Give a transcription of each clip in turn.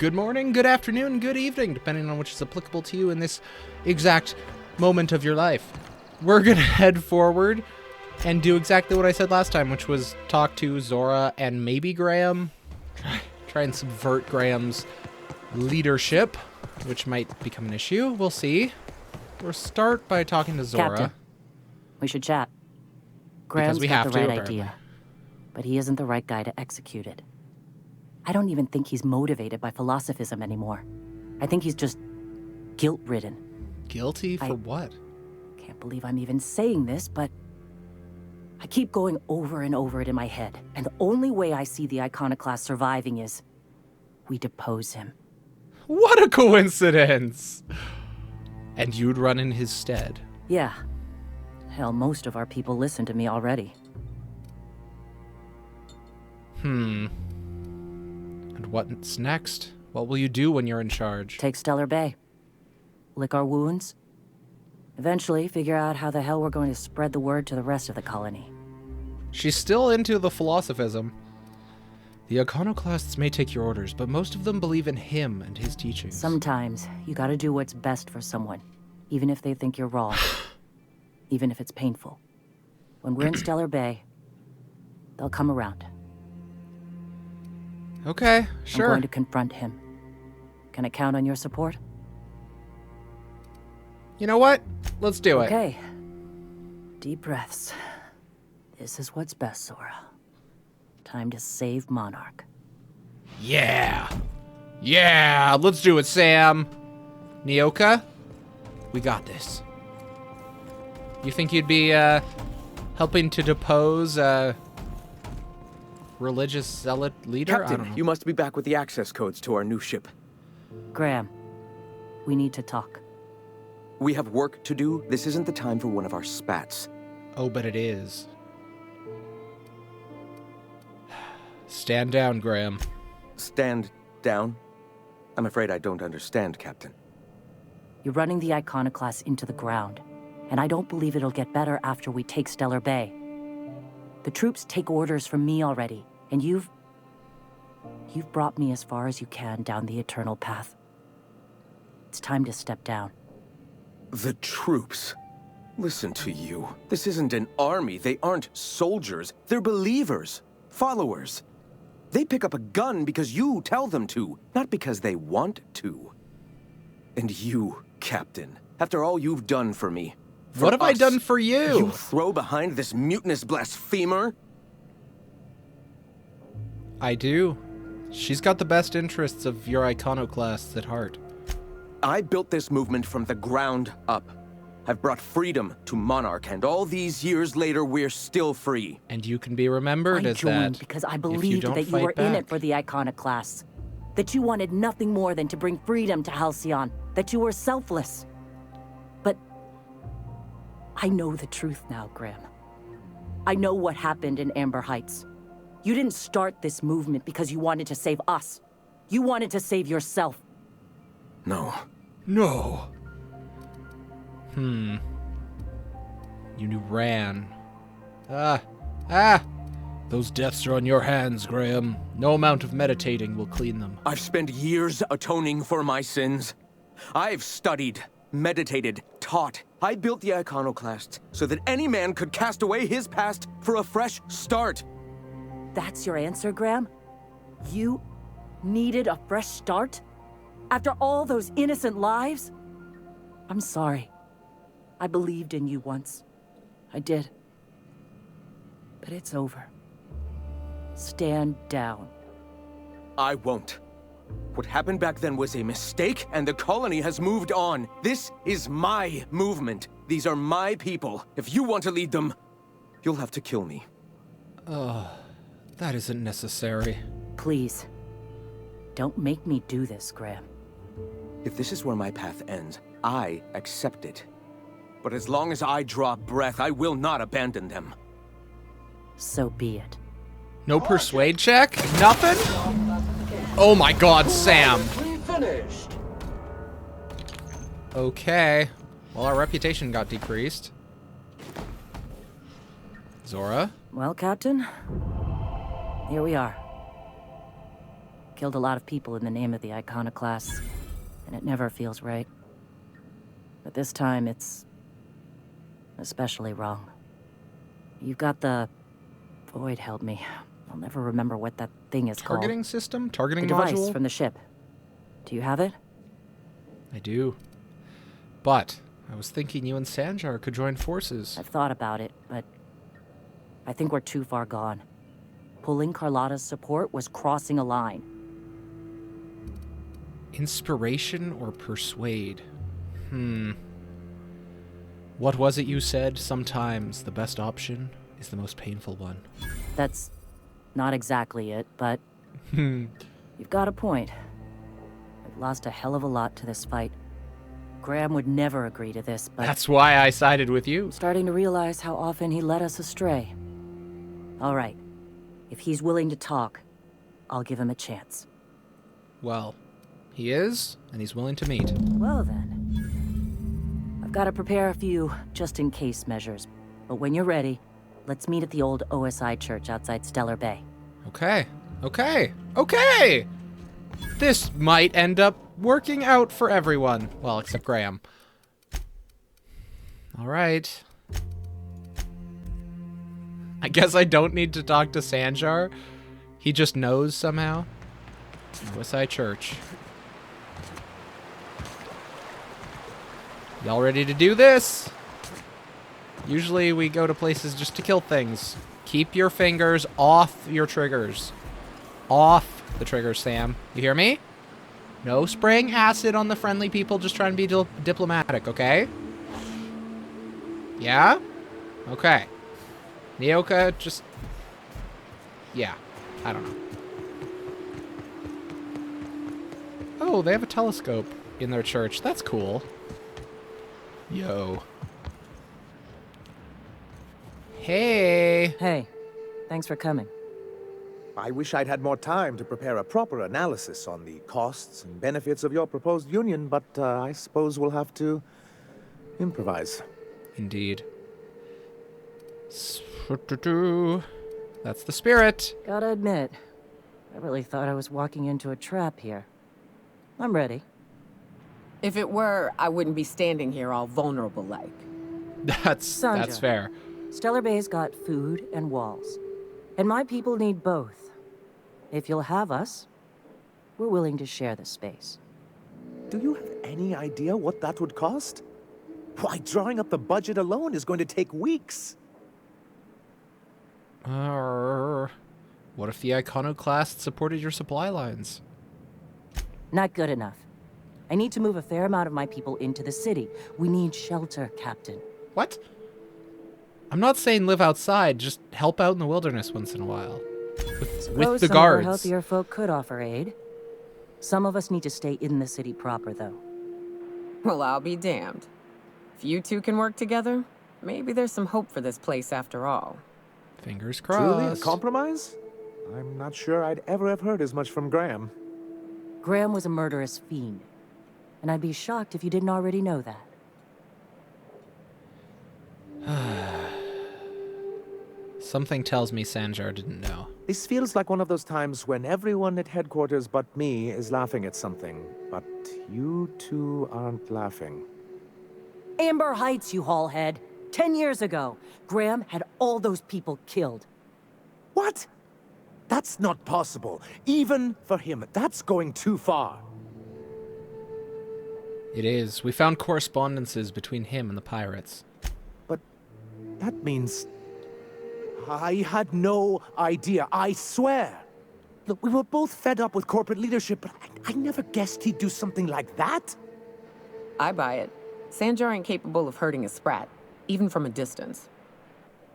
Good morning, good afternoon, good evening, depending on which is applicable to you in this exact moment of your life. We're gonna head forward and do exactly what I said last time, which was talk to Zora and maybe Graham. Try and subvert Graham's leadership, which might become an issue. We'll see. We'll start by talking to Zora. Captain, we should chat. Graham's got the right idea, but he isn't the right guy to execute it. I don't even think he's motivated by philosophism anymore. I think he's just guilt-ridden. Guilty for what? Can't believe I'm even saying this, but I keep going over and over it in my head, and the only way I see the Iconoclast surviving is we depose him. What a coincidence! And you'd run in his stead. Yeah. Hell, most of our people listen to me already. And what's next? What will you do when you're in charge? Take Stellar Bay. Lick our wounds. Eventually, figure out how the hell we're going to spread the word to the rest of the colony. She's still into the philosophism. The Iconoclasts may take your orders, but most of them believe in him and his teachings. Sometimes, you gotta do what's best for someone, even if they think you're wrong. Even if it's painful. When we're in Stellar Bay, they'll come around. Okay, sure. I'm going to confront him. Can I count on your support? You know what? Let's do it. Okay. Deep breaths. This is what's best, Zora. Time to save Monarch. Yeah! Yeah! Let's do it, Sam! Nyoka? We got this. You think you'd be, helping to depose, religious zealot leader? Captain, I don't know. you must be back with the access codes to our new ship. Graham, we need to talk. We have work to do. This isn't the time for one of our spats. Oh, but it is. Stand down, Graham. Stand down? I'm afraid I don't understand, Captain. You're running the Iconoclast into the ground, and I don't believe it'll get better after we take Stellar Bay. The troops take orders from me already, and you've brought me as far as you can down the eternal path. It's time to step down. The troops? Listen to you. This isn't an army. They aren't soldiers. They're believers. Followers. They pick up a gun because you tell them to, not because they want to. And you, Captain, after all you've done for me, What have I done for you? You throw behind this mutinous blasphemer? I do. She's got the best interests of your iconoclasts at heart. I built this movement from the ground up. I've brought freedom to Monarch, and all these years later, we're still free. And you can be remembered I as joined that because I if believed don't that you fight were in back. it for the Iconoclasts. That you wanted nothing more than to bring freedom to Halcyon. That you were selfless. But I know the truth now, Graham. I know what happened in Amber Heights. You didn't start this movement because you wanted to save us. You wanted to save yourself. No. No. You ran. Those deaths are on your hands, Graham. No amount of meditating will clean them. I've spent years atoning for my sins. I've studied, meditated, taught. I built the Iconoclasts so that any man could cast away his past for a fresh start. That's your answer, Graham? You needed a fresh start? After all those innocent lives? I'm sorry. I believed in you once. I did. But it's over. Stand down. I won't. What happened back then was a mistake, and the colony has moved on. This is my movement. These are my people. If you want to lead them, you'll have to kill me. That isn't necessary. Please. Don't make me do this, Graham. If this is where my path ends, I accept it. But as long as I draw breath, I will not abandon them. So be it. No persuade check? Nothing? Oh my god, Sam. Okay. Well, our reputation got decreased. Zora? Well, Captain, here we are. killed a lot of people in the name of the iconoclasts, and it never feels right. But this time, it's especially wrong. You've got the... Void help me. I'll never remember what that thing is called. Targeting system? Targeting The module? device from the ship. Do you have it? I do. But I was thinking you and Sanjar could join forces. I've thought about it, but I think we're too far gone. Pulling Carlotta's support was crossing a line. Inspiration or persuade? What was it you said? Sometimes the best option is the most painful one. That's not exactly it, but you've got a point. I've lost a hell of a lot to this fight. Graham would never agree to this, but That's why I sided with you. I'm starting to realize how often he led us astray. All right. If he's willing to talk, I'll give him a chance. Well, he is, and he's willing to meet. Well then. I've got to prepare a few just-in-case measures. But when you're ready, let's meet at the old OSI church outside Stellar Bay. Okay. This might end up working out for everyone. Well, except Graham. All right. I guess I don't need to talk to Sanjar. He just knows somehow. OSI Church. Y'all ready to do this? Usually we go to places just to kill things. Keep your fingers off your triggers. Off the triggers, Sam. You hear me? No spraying acid on the friendly people, just trying to be diplomatic, okay? Yeah? Okay. Nyoka, just... Yeah. I don't know. Oh, they have a telescope in their church. That's cool. Yo. Hey. Hey, thanks for coming. I wish I'd had more time to prepare a proper analysis on the costs and benefits of your proposed union, but I suppose we'll have to improvise. Indeed. That's the spirit. Gotta admit, I really thought I was walking into a trap here. I'm ready. If it were, I wouldn't be standing here all vulnerable like. That's Sandra. fair. Stellar Bay's got food and walls. And my people need both. If you'll have us, we're willing to share the space. Do you have any idea what that would cost? Why, drawing up the budget alone is going to take weeks. What if the iconoclast supported your supply lines? Not good enough. I need to move a fair amount of my people into the city. We need shelter, Captain. What? I'm not saying live outside, just help out in the wilderness once in a while. With Suppose the some of our guards. healthier folk could offer aid. Some of us need to stay in the city proper, though. Well, I'll be damned. If you two can work together, maybe there's some hope for this place after all. Fingers Truly a crossed. compromise? I'm not sure I'd ever have heard as much from Graham. Graham was a murderous fiend. And I'd be shocked if you didn't already know that. Something tells me Sanjar didn't know. This feels like one of those times when everyone at headquarters but me is laughing at something, but you two aren't laughing. Amber Heights, you haulhead. 10 years ago, Graham had all those people killed. What? That's not possible. Even for him, that's going too far. It is. We found correspondences between him and the pirates. But that means... I had no idea, I swear. Look, we were both fed up with corporate leadership, but I never guessed he'd do something like that. I buy it. Sanjar ain't capable of hurting a sprat, even from a distance.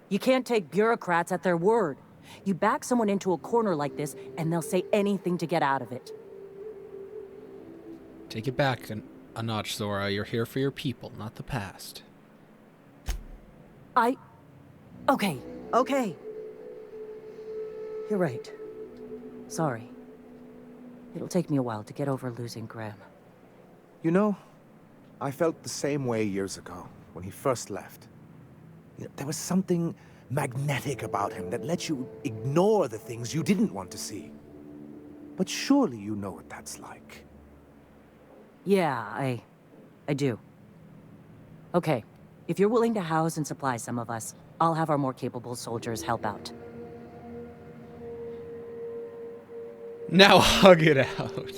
You can't take bureaucrats at their word. You back someone into a corner like this, and they'll say anything to get out of it. Take it back a notch, Zora. You're here for your people, not the past. Okay. You're right. Sorry. It'll take me a while to get over losing Graham. You know, I felt the same way years ago, when he first left. There was something magnetic about him that let you ignore the things you didn't want to see. but surely you know what that's like. Yeah, I do. Okay, if you're willing to house and supply some of us, I'll have our more capable soldiers help out. Now hug it out.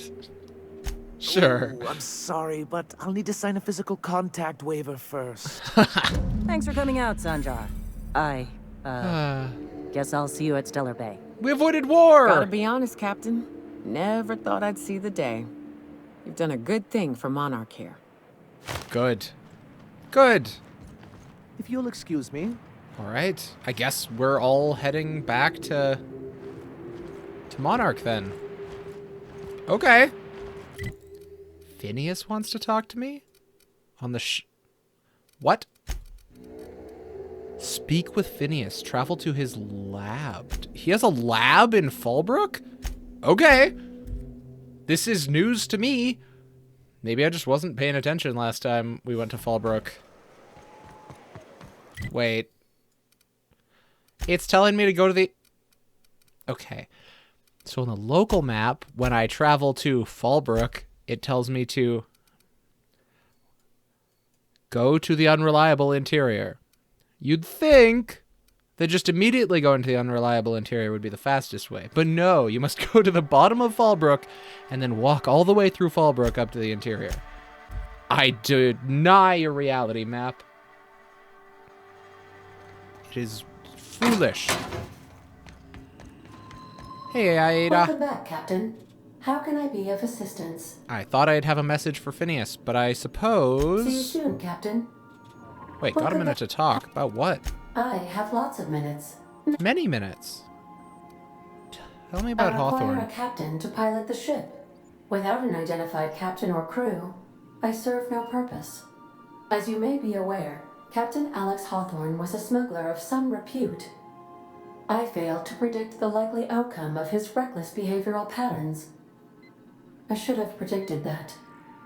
Sure. Ooh, I'm sorry, but I'll need to sign a physical contact waiver first. Thanks for coming out, Sanjar. I, guess I'll see you at Stellar Bay. We avoided war! Gotta be honest, Captain. Never thought I'd see the day. You've done a good thing for Monarch here. Good. Good. If you'll excuse me. Alright. I guess we're all heading back to Monarch then. Okay. Phineas wants to talk to me? On the What? Speak with Phineas. Travel to his lab. He has a lab in Fallbrook? Okay. This is news to me. Maybe I just wasn't paying attention last time we went to Fallbrook. Wait. It's telling me to go to the... Okay. So on the local map, when I travel to Fallbrook, it tells me to go to the unreliable interior. You'd think that just immediately going to the unreliable interior would be the fastest way. But no, you must go to the bottom of Fallbrook and then walk all the way through Fallbrook up to the interior. I deny your reality map. It is foolish. Hey, Aida. Welcome back, Captain. How can I be of assistance? I thought I'd have a message for Phineas, but I suppose... See you soon, Captain. Wait, got a Welcome minute to talk. About what? I have lots of minutes. Many minutes. Tell me about I require Hawthorne. a captain to pilot the ship. Without an identified captain or crew, I serve no purpose. As you may be aware, Captain Alex Hawthorne was a smuggler of some repute. I failed to predict the likely outcome of his reckless behavioral patterns. I should have predicted that.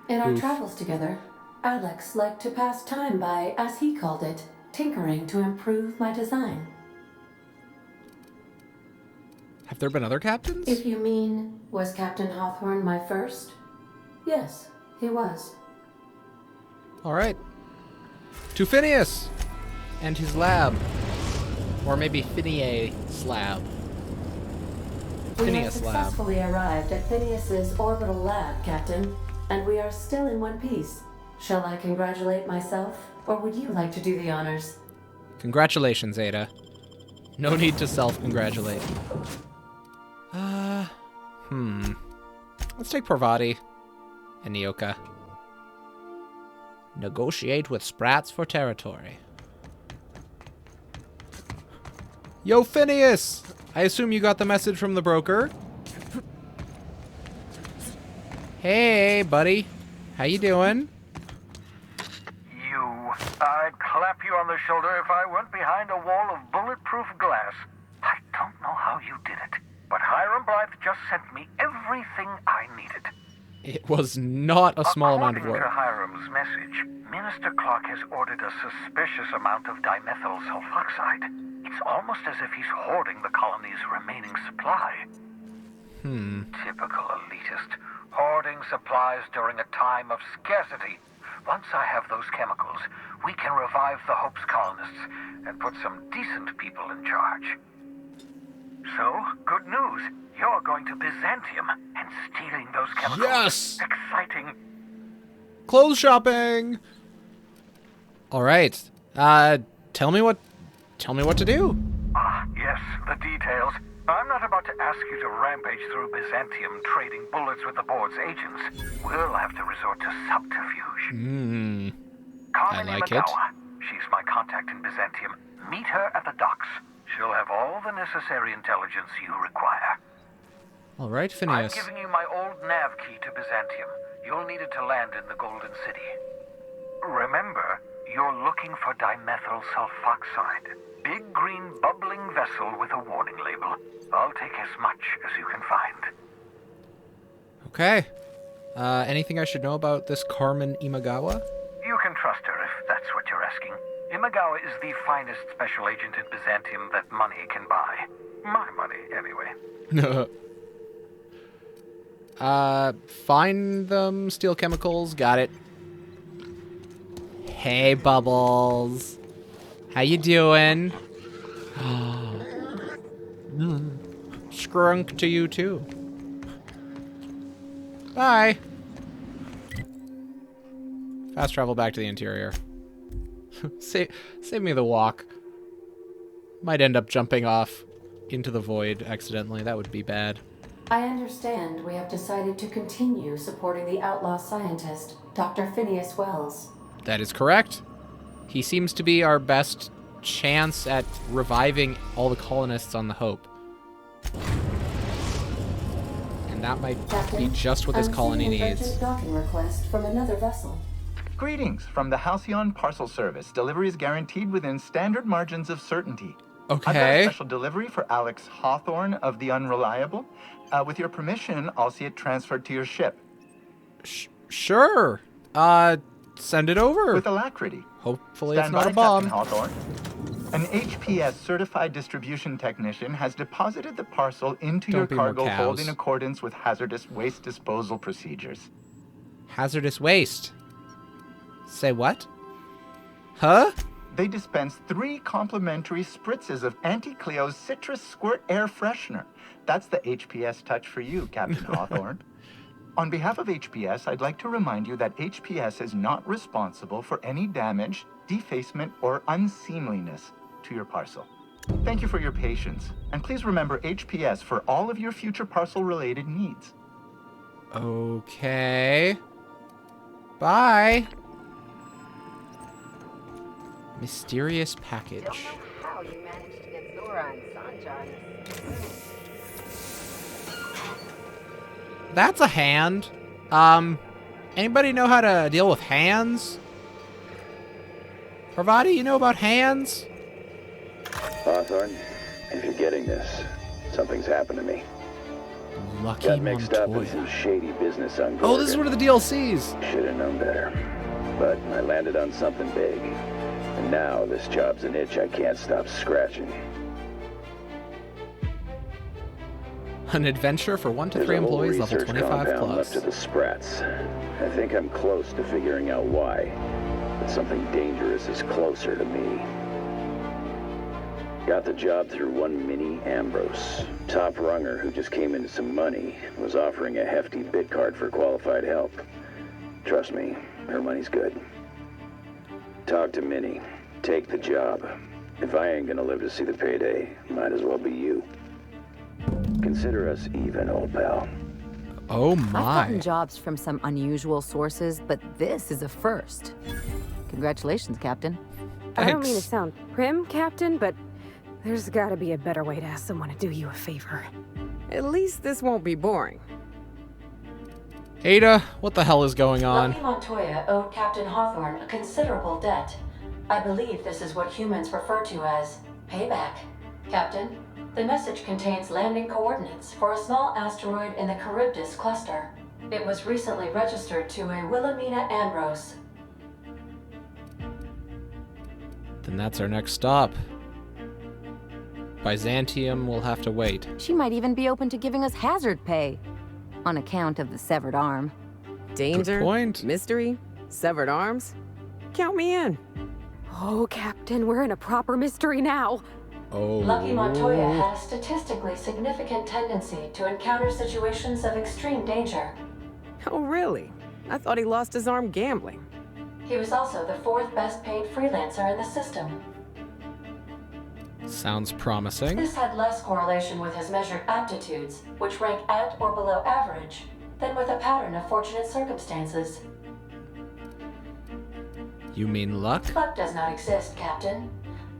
In our travels together, Alex liked to pass time by, as he called it, tinkering to improve my design. Have there been other captains? If you mean, was Captain Hawthorne my first? Yes, he was. All right. To Phineas and his lab. Or maybe Phineas' lab. We have Phineas lab. successfully arrived at Phineas's orbital lab, Captain, and we are still in one piece. Shall I congratulate myself, or would you like to do the honors? Congratulations, Ada. No need to self-congratulate. Let's take Parvati and Nyoka. Negotiate with Sprats for territory. Yo, Phineas! I assume you got the message from the broker. Hey, buddy. How you doing? I'd clap you on the shoulder if I weren't behind a wall of bulletproof glass. I don't know how you did it, but Hiram Blythe just sent me everything I needed. It was not a small amount of According work. to Hiram's message, Minister Clark has ordered a suspicious amount of dimethyl sulfoxide. It's almost as if he's hoarding the colony's remaining supply. Typical elitist. Hoarding supplies during a time of scarcity. Once I have those chemicals, we can revive the Hope's colonists and put some decent people in charge. So, good news. You're going to Byzantium and stealing those chemicals. Yes! Exciting. Clothes shopping! Alright. Tell me what to do. Ah, yes, the details. I'm not about to ask you to rampage through Byzantium trading bullets with the board's agents. We'll have to resort to subterfuge. I like it. Imagawa. She's my contact in Byzantium. Meet her at the docks. She'll have all the necessary intelligence you require. Alright, I'm Phineas. giving you my old nav key to Byzantium. You'll need it to land in the Golden City. Remember, you're looking for dimethyl sulfoxide. Big green bubbling vessel with a warning label. I'll take as much as you can find. Okay. Anything I should know about this Carmen Imagawa? You can trust her if that's what you're asking. Imagawa is the finest special agent in Byzantium that money can buy. My money, anyway. Find them, steal chemicals, got it. Hey, Bubbles. How you doing? Scrunk to you, too. Bye. Fast travel back to the interior. Save me the walk. Might end up jumping off into the void accidentally. That would be bad. I understand we have decided to continue supporting the outlaw scientist, Dr. Phineas Wells. That is correct. He seems to be our best chance at reviving all the colonists on the Hope. And that might be just what this colony I'm seeing an needs. urgent docking request from another vessel. Greetings from the Halcyon Parcel Service. Delivery is guaranteed within standard margins of certainty. I've got a Okay. special delivery for Alex Hawthorne of the Unreliable. With your permission, I'll see it transferred to your ship. Sure. Send it over. With alacrity. Hopefully Stand it's not by, a bomb. Captain Hawthorne. An HPS certified distribution technician has deposited the parcel into your Don't be more cargo hold cows. in accordance with hazardous waste disposal procedures. Hazardous waste. Say what? Huh? They dispense 3 complimentary spritzes of Anti-Cleo's Citrus Squirt Air Freshener. That's the HPS touch for you, Captain Hawthorne. On behalf of HPS, I'd like to remind you that HPS is not responsible for any damage, defacement, or unseemliness to your parcel. Thank you for your patience, and please remember HPS for all of your future parcel-related needs. Okay. Bye. Mysterious package. Don't know how you managed to get Zora and Sanjay on this. That's a hand. Anybody know how to deal with hands? Parvati, you know about hands? Hawthorne, if you're getting this, something's happened to me. Lucky Got mixed up in some Montoya. shady business on Gorgon. Oh, this is one of the DLCs. Should have known better. But I landed on something big. And now this job's an itch I can't stop scratching. An adventure for 1 to There's 3 a whole employees, level research 25 compound left plus. to the Sprats. I think I'm close to figuring out why. But something dangerous is closer to me. Got the job through one Minnie Ambrose. Top runger who just came into some money, was offering a hefty bid card for qualified help. Trust me, her money's good. Talk to Minnie. Take the job. If I ain't gonna live to see the payday, might as well be you. Consider us even, old pal. Oh I've gotten my. jobs from some unusual sources, but this is a first. Congratulations, Captain. I don't mean to Thanks. sound prim, Captain, but there's gotta be a better way to ask someone to do you a favor. At least this won't be boring. Ada, what the hell is going on? Lucky Montoya owed Captain Hawthorne a considerable debt. I believe this is what humans refer to as payback. Captain, the message contains landing coordinates for a small asteroid in the Charybdis cluster. It was recently registered to a Wilhelmina Ambrose. Then that's our next stop. Byzantium will have to wait. She might even be open to giving us hazard pay on account of the severed arm. Danger, Good point. mystery, severed arms. Count me in. Oh, Captain, we're in a proper mystery now. Oh. Lucky Montoya had a statistically significant tendency to encounter situations of extreme danger. Oh, really? I thought he lost his arm gambling. He was also the 4th best paid freelancer in the system. Sounds promising. This had less correlation with his measured aptitudes, which rank at or below average, than with a pattern of fortunate circumstances. You mean luck? Luck does not exist, Captain.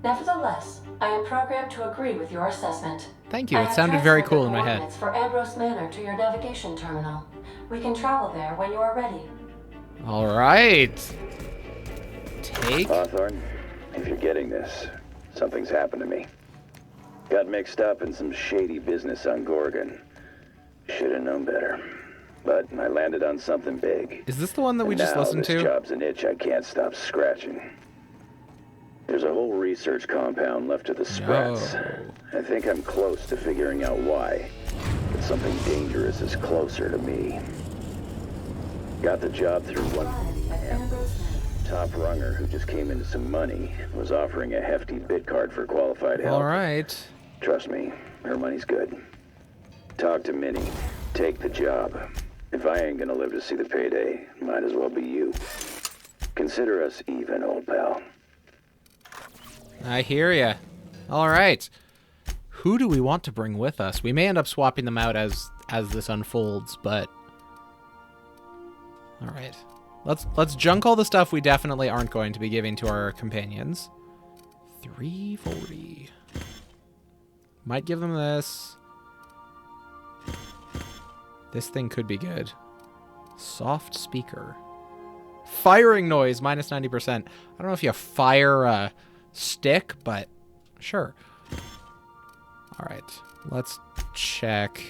Nevertheless, I am programmed to agree with your assessment. Thank you. I It have sounded very transferred cool the in my head. coordinates for Ambrose Manor to your navigation terminal. We can travel there when you are ready. All right. Take. Hawthorne, if you're getting this, something's happened to me. Got mixed up in some shady business on Gorgon. Should have known better. But I landed on something big. Is this the one that we And just now listened this to? job's an itch I can't stop scratching. There's a whole research compound left to the Sprats. No. I think I'm close to figuring out why. But that something dangerous is closer to me. Got the job through one top runger who just came into some money, was offering a hefty bid card for qualified help. All right. Trust me, her money's good. Talk to Minnie. Take the job. If I ain't gonna live to see the payday, might as well be you. Consider us even, old pal. I hear ya. All right. Who do we want to bring with us? We may end up swapping them out as this unfolds, but all right. Let's junk all the stuff we definitely aren't going to be giving to our companions. 340. Might give them this. This thing could be good. Soft speaker. Firing noise, minus 90%. I don't know if you fire a stick, but sure. All right, let's check.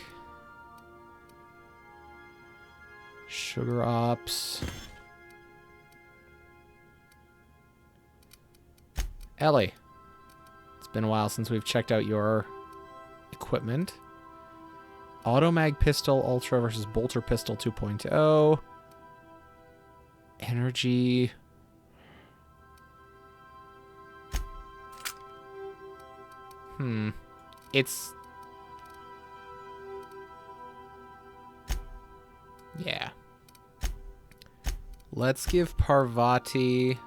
Sugar ops. Ellie, it's been a while since we've checked out your equipment. Automag pistol ultra versus bolter pistol 2.0. Energy. It's... yeah. Let's give Parvati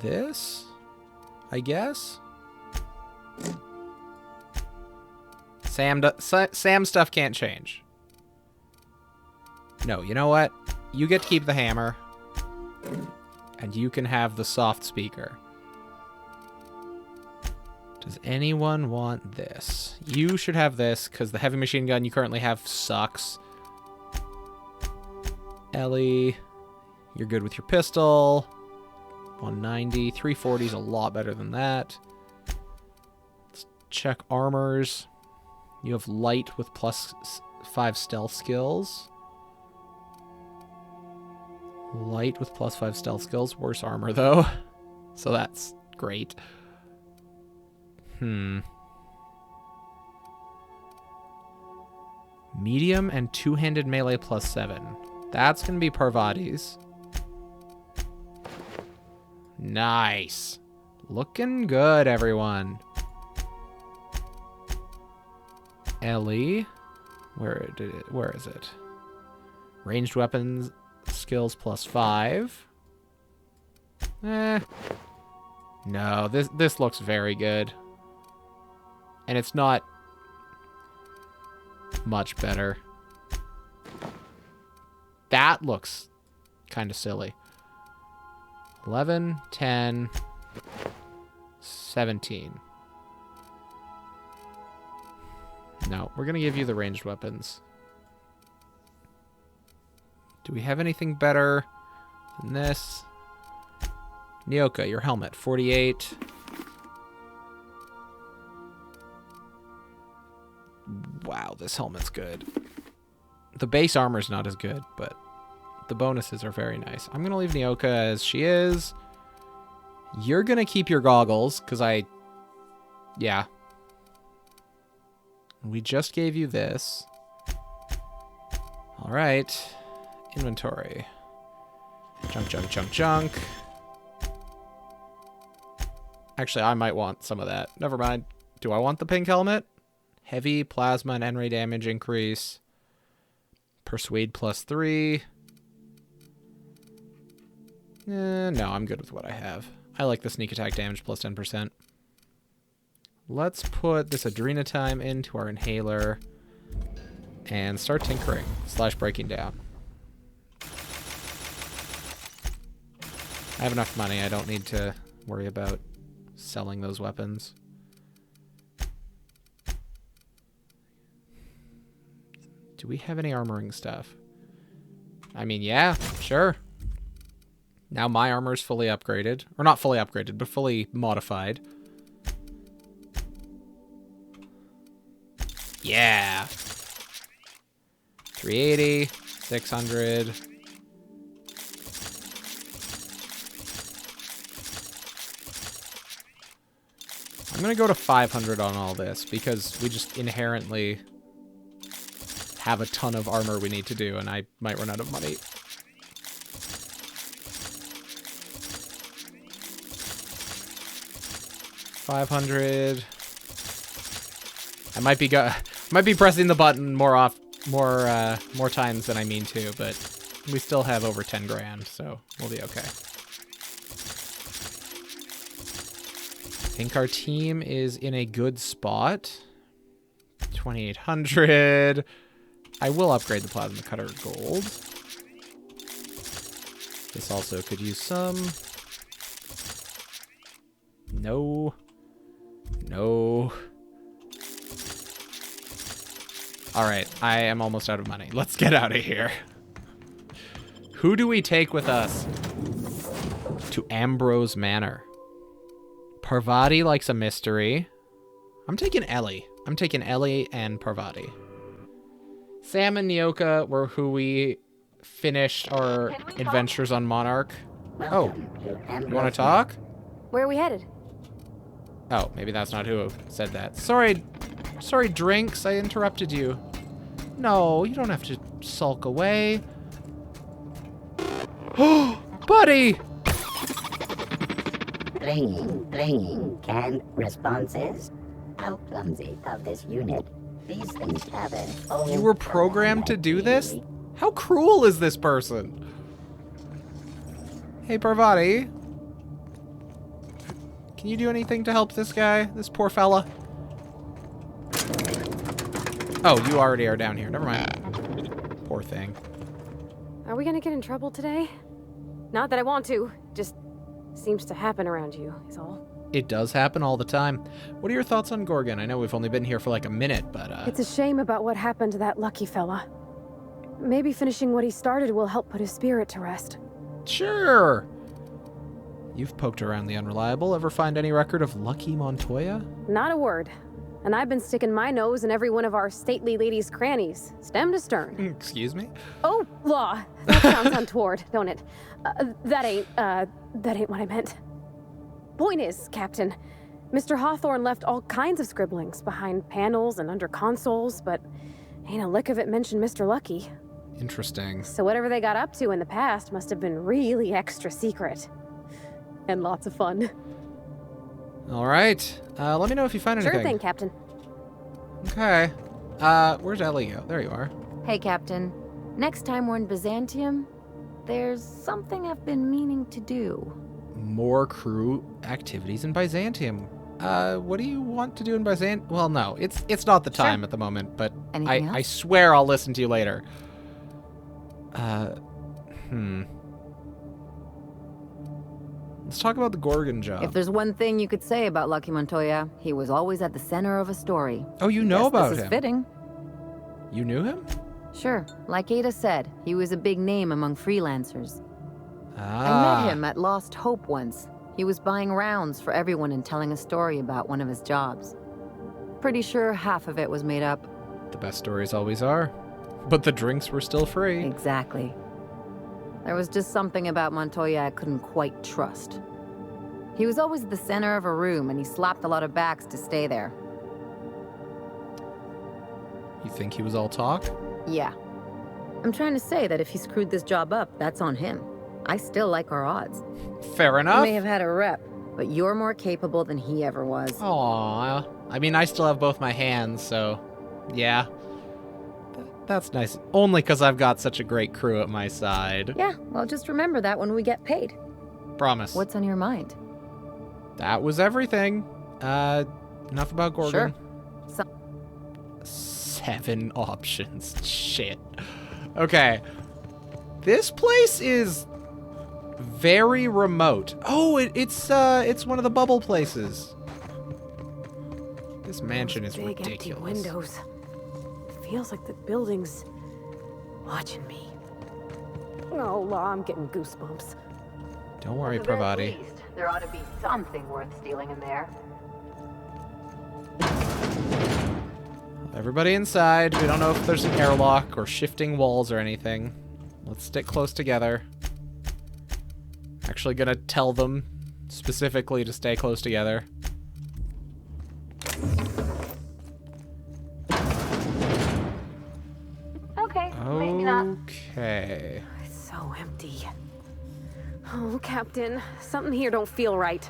this, I guess. Sam stuff can't change. No, you know what? You get to keep the hammer. And you can have the soft speaker. Does anyone want this? You should have this, because the heavy machine gun you currently have sucks. Ellie, you're good with your pistol. 190. 340 is a lot better than that. Let's check armors. You have light with +5 stealth skills. Light with +5 stealth skills. Worse armor, though. So that's great. Medium and two-handed melee +7. That's going to be Parvati's. Nice. Looking good, everyone. Ellie. Where is it? Ranged weapons skills +5. No, this looks very good. And it's not much better. That looks kind of silly. 11, 10, 17. No, we're going to give you the ranged weapons. Do we have anything better than this? Nyoka, your helmet, 48. Wow, this helmet's good. The base armor's not as good, but the bonuses are very nice. I'm going to leave Nyoka as she is. You're going to keep your goggles, because yeah. We just gave you this. All right. Inventory. Junk, junk, junk, junk. Actually, I might want some of that. Never mind. Do I want the pink helmet? Heavy, plasma, and N-ray damage increase. Persuade +3. No, I'm good with what I have. I like the sneak attack damage +10%. Let's put this Adrenatime into our inhaler and start tinkering / breaking down. I have enough money. I don't need to worry about selling those weapons. Do we have any armoring stuff? I mean, yeah, sure. Now my armor is fully upgraded. Or not fully upgraded, but fully modified. Yeah. 380, 600. I'm gonna go to 500 on all this because we just inherently have a ton of armor we need to do, and I might run out of money. $500. I might be pressing the button more times than I mean to, but we still have over 10 grand, so we'll be okay. I think our team is in a good spot. 2,800. I will upgrade the plasma cutter gold. This also could use some. No. No. Alright, I am almost out of money. Let's get out of here. Who do we take with us to Ambrose Manor? Parvati likes a mystery. I'm taking Ellie. I'm taking Ellie and Parvati. Sam and Nyoka were who we finished our adventures on Monarch. Oh, you want to talk? Where are we headed? Oh, maybe that's not who said that. Sorry, Drinks, I interrupted you. No, you don't have to sulk away. Oh, buddy! Ringing, canned responses. How clumsy of this unit. These things happen. You were programmed to do this? How cruel is this person? Hey, Parvati. Can you do anything to help this guy? This poor fella? Oh, you already are down here. Never mind. Poor thing. Are we gonna get in trouble today? Not that I want to. Just seems to happen around you, is all. It does happen all the time. What are your thoughts on Gorgon? I know we've only been here for like a minute, but It's a shame about what happened to that lucky fella. Maybe finishing what he started will help put his spirit to rest. Sure. You've poked around the Unreliable. Ever find any record of Lucky Montoya? Not a word. And I've been sticking my nose in every one of our stately ladies' crannies, stem to stern. Excuse me? Oh, law. That sounds untoward, don't it? That ain't what I meant. Point is, Captain, Mr. Hawthorne left all kinds of scribblings behind panels and under consoles, but ain't a lick of it mentioned Mr. Lucky. Interesting. So whatever they got up to in the past must have been really extra secret. And lots of fun. All right. Let me know if you find anything. Sure thing, Captain. Okay. Where's Ellie go? There you are. Hey, Captain. Next time we're in Byzantium, there's something I've been meaning to do. More crew activities in Byzantium. What do you want to do in Byzantium? Well, no, it's not the time at the moment, but I swear I'll listen to you later. Let's talk about the Gorgon job. If there's one thing you could say about Lucky Montoya, he was always at the center of a story. Oh, you know about him? This is fitting. You knew him? Sure. Like Ada said, he was a big name among freelancers. Ah. I met him at Lost Hope once. He was buying rounds for everyone and telling a story about one of his jobs. Pretty sure half of it was made up. The best stories always are. But the drinks were still free. Exactly. There was just something about Montoya I couldn't quite trust. He was always at the center of a room, and he slapped a lot of backs to stay there. You think he was all talk? Yeah. I'm trying to say that if he screwed this job up, that's on him. I still like our odds. Fair enough. He may have had a rep, but you're more capable than he ever was. Aww. I mean, I still have both my hands, so yeah. That's nice. Only because I've got such a great crew at my side. Yeah, well, just remember that when we get paid. Promise. What's on your mind? That was everything. Enough about Gorgon. Sure. 7 options. Shit. Okay. This place is very remote. Oh, it's one of the bubble places. This mansion is big, ridiculous. Empty windows. Feels like the building's watching me. Oh, Law, I'm getting goosebumps. Don't worry, Parvati. There ought to be something worth stealing in there. Everybody inside. We don't know if there's an airlock or shifting walls or anything. Let's stick close together. Actually gonna tell them specifically to stay close together. Okay. It's so empty. Oh, Captain, something here don't feel right.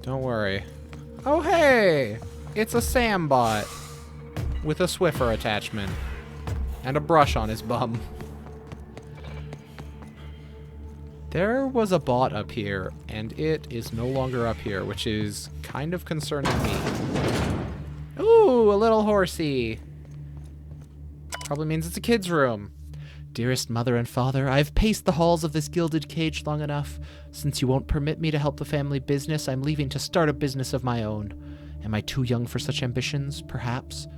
Don't worry. Oh, hey! It's a Sam bot with a Swiffer attachment and a brush on his bum. There was a bot up here, and it is no longer up here, which is kind of concerning me. Ooh, a little horsey. Probably means it's a kid's room. Dearest mother and father, I've paced the halls of this gilded cage long enough. Since you won't permit me to help the family business, I'm leaving to start a business of my own. Am I too young for such ambitions? Perhaps.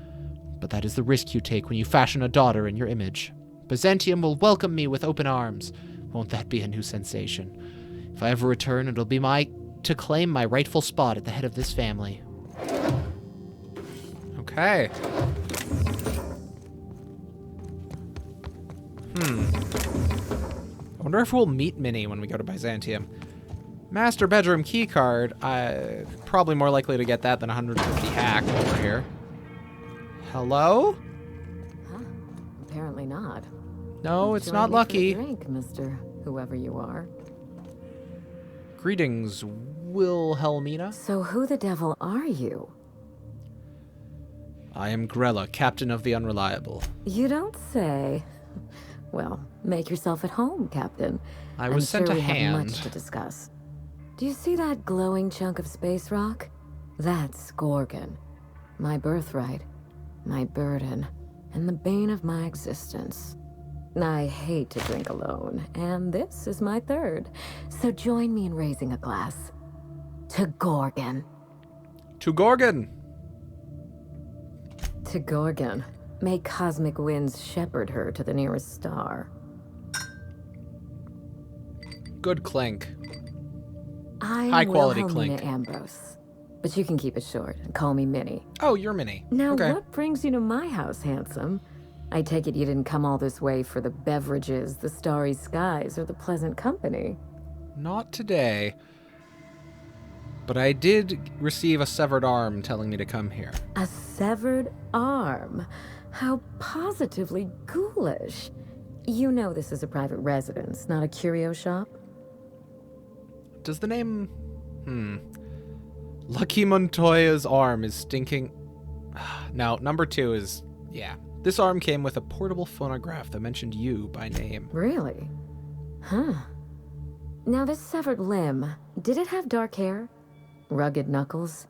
But that is the risk you take when you fashion a daughter in your image. Byzantium will welcome me with open arms. Won't that be a new sensation? If I ever return, it'll be to claim my rightful spot at the head of this family. Okay. I wonder if we'll meet Minnie when we go to Byzantium. Master bedroom key card. Probably more likely to get that than 150 hack over here. Hello? Huh? Apparently not. No, it's not lucky. Drink, Mr. Whoever you are. Greetings, Wilhelmina. So who the devil are you? I am Grella, captain of the Unreliable. You don't say. Well, make yourself at home, Captain. I was sent sure a we hand. have much to discuss. Do you see that glowing chunk of space rock? That's Gorgon. My birthright, my burden, and the bane of my existence. I hate to drink alone, and this is my third. So join me in raising a glass. To Gorgon. To Gorgon! To Gorgon. May cosmic winds shepherd her to the nearest star. Good clink. I'm High quality Wilhelmina clink. Ambrose, but you can keep it short and call me Minnie. Oh, you're Minnie. Now, okay. What brings you to my house, handsome? I take it you didn't come all this way for the beverages, the starry skies, or the pleasant company. Not today. But I did receive a severed arm telling me to come here. A severed arm? How positively ghoulish. You know this is a private residence, not a curio shop? Does the name... Lucky Montoya's arm is stinking... Now, number 2 is... Yeah. This arm came with a portable phonograph that mentioned you by name. Really? Huh. Now this severed limb, did it have dark hair? Rugged knuckles?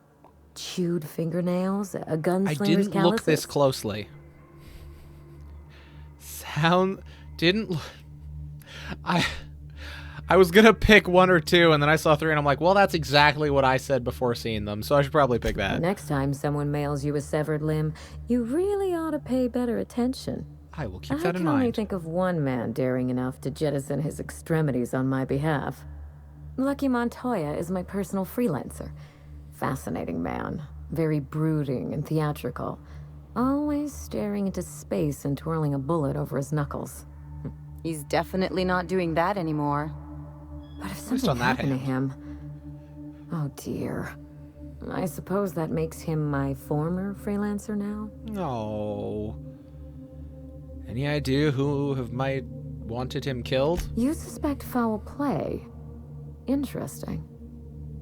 Chewed fingernails? A gunslinger's I didn't calluses? look this closely. Didn't... I was gonna pick 1 or 2, and then I saw 3, and I'm like, well, that's exactly what I said before seeing them, so I should probably pick that. Next time someone mails you a severed limb, you really ought to pay better attention. I will keep that in I can only mind. think of one man daring enough to jettison his extremities on my behalf. Lucky Montoya is my personal freelancer. Fascinating man. Very brooding and theatrical. Always staring into space and twirling a bullet over his knuckles. He's definitely not doing that anymore. But if something on that happened to him... Oh dear. I suppose that makes him my former freelancer now? Oh. Any idea who might wanted him killed? You suspect foul play. Interesting.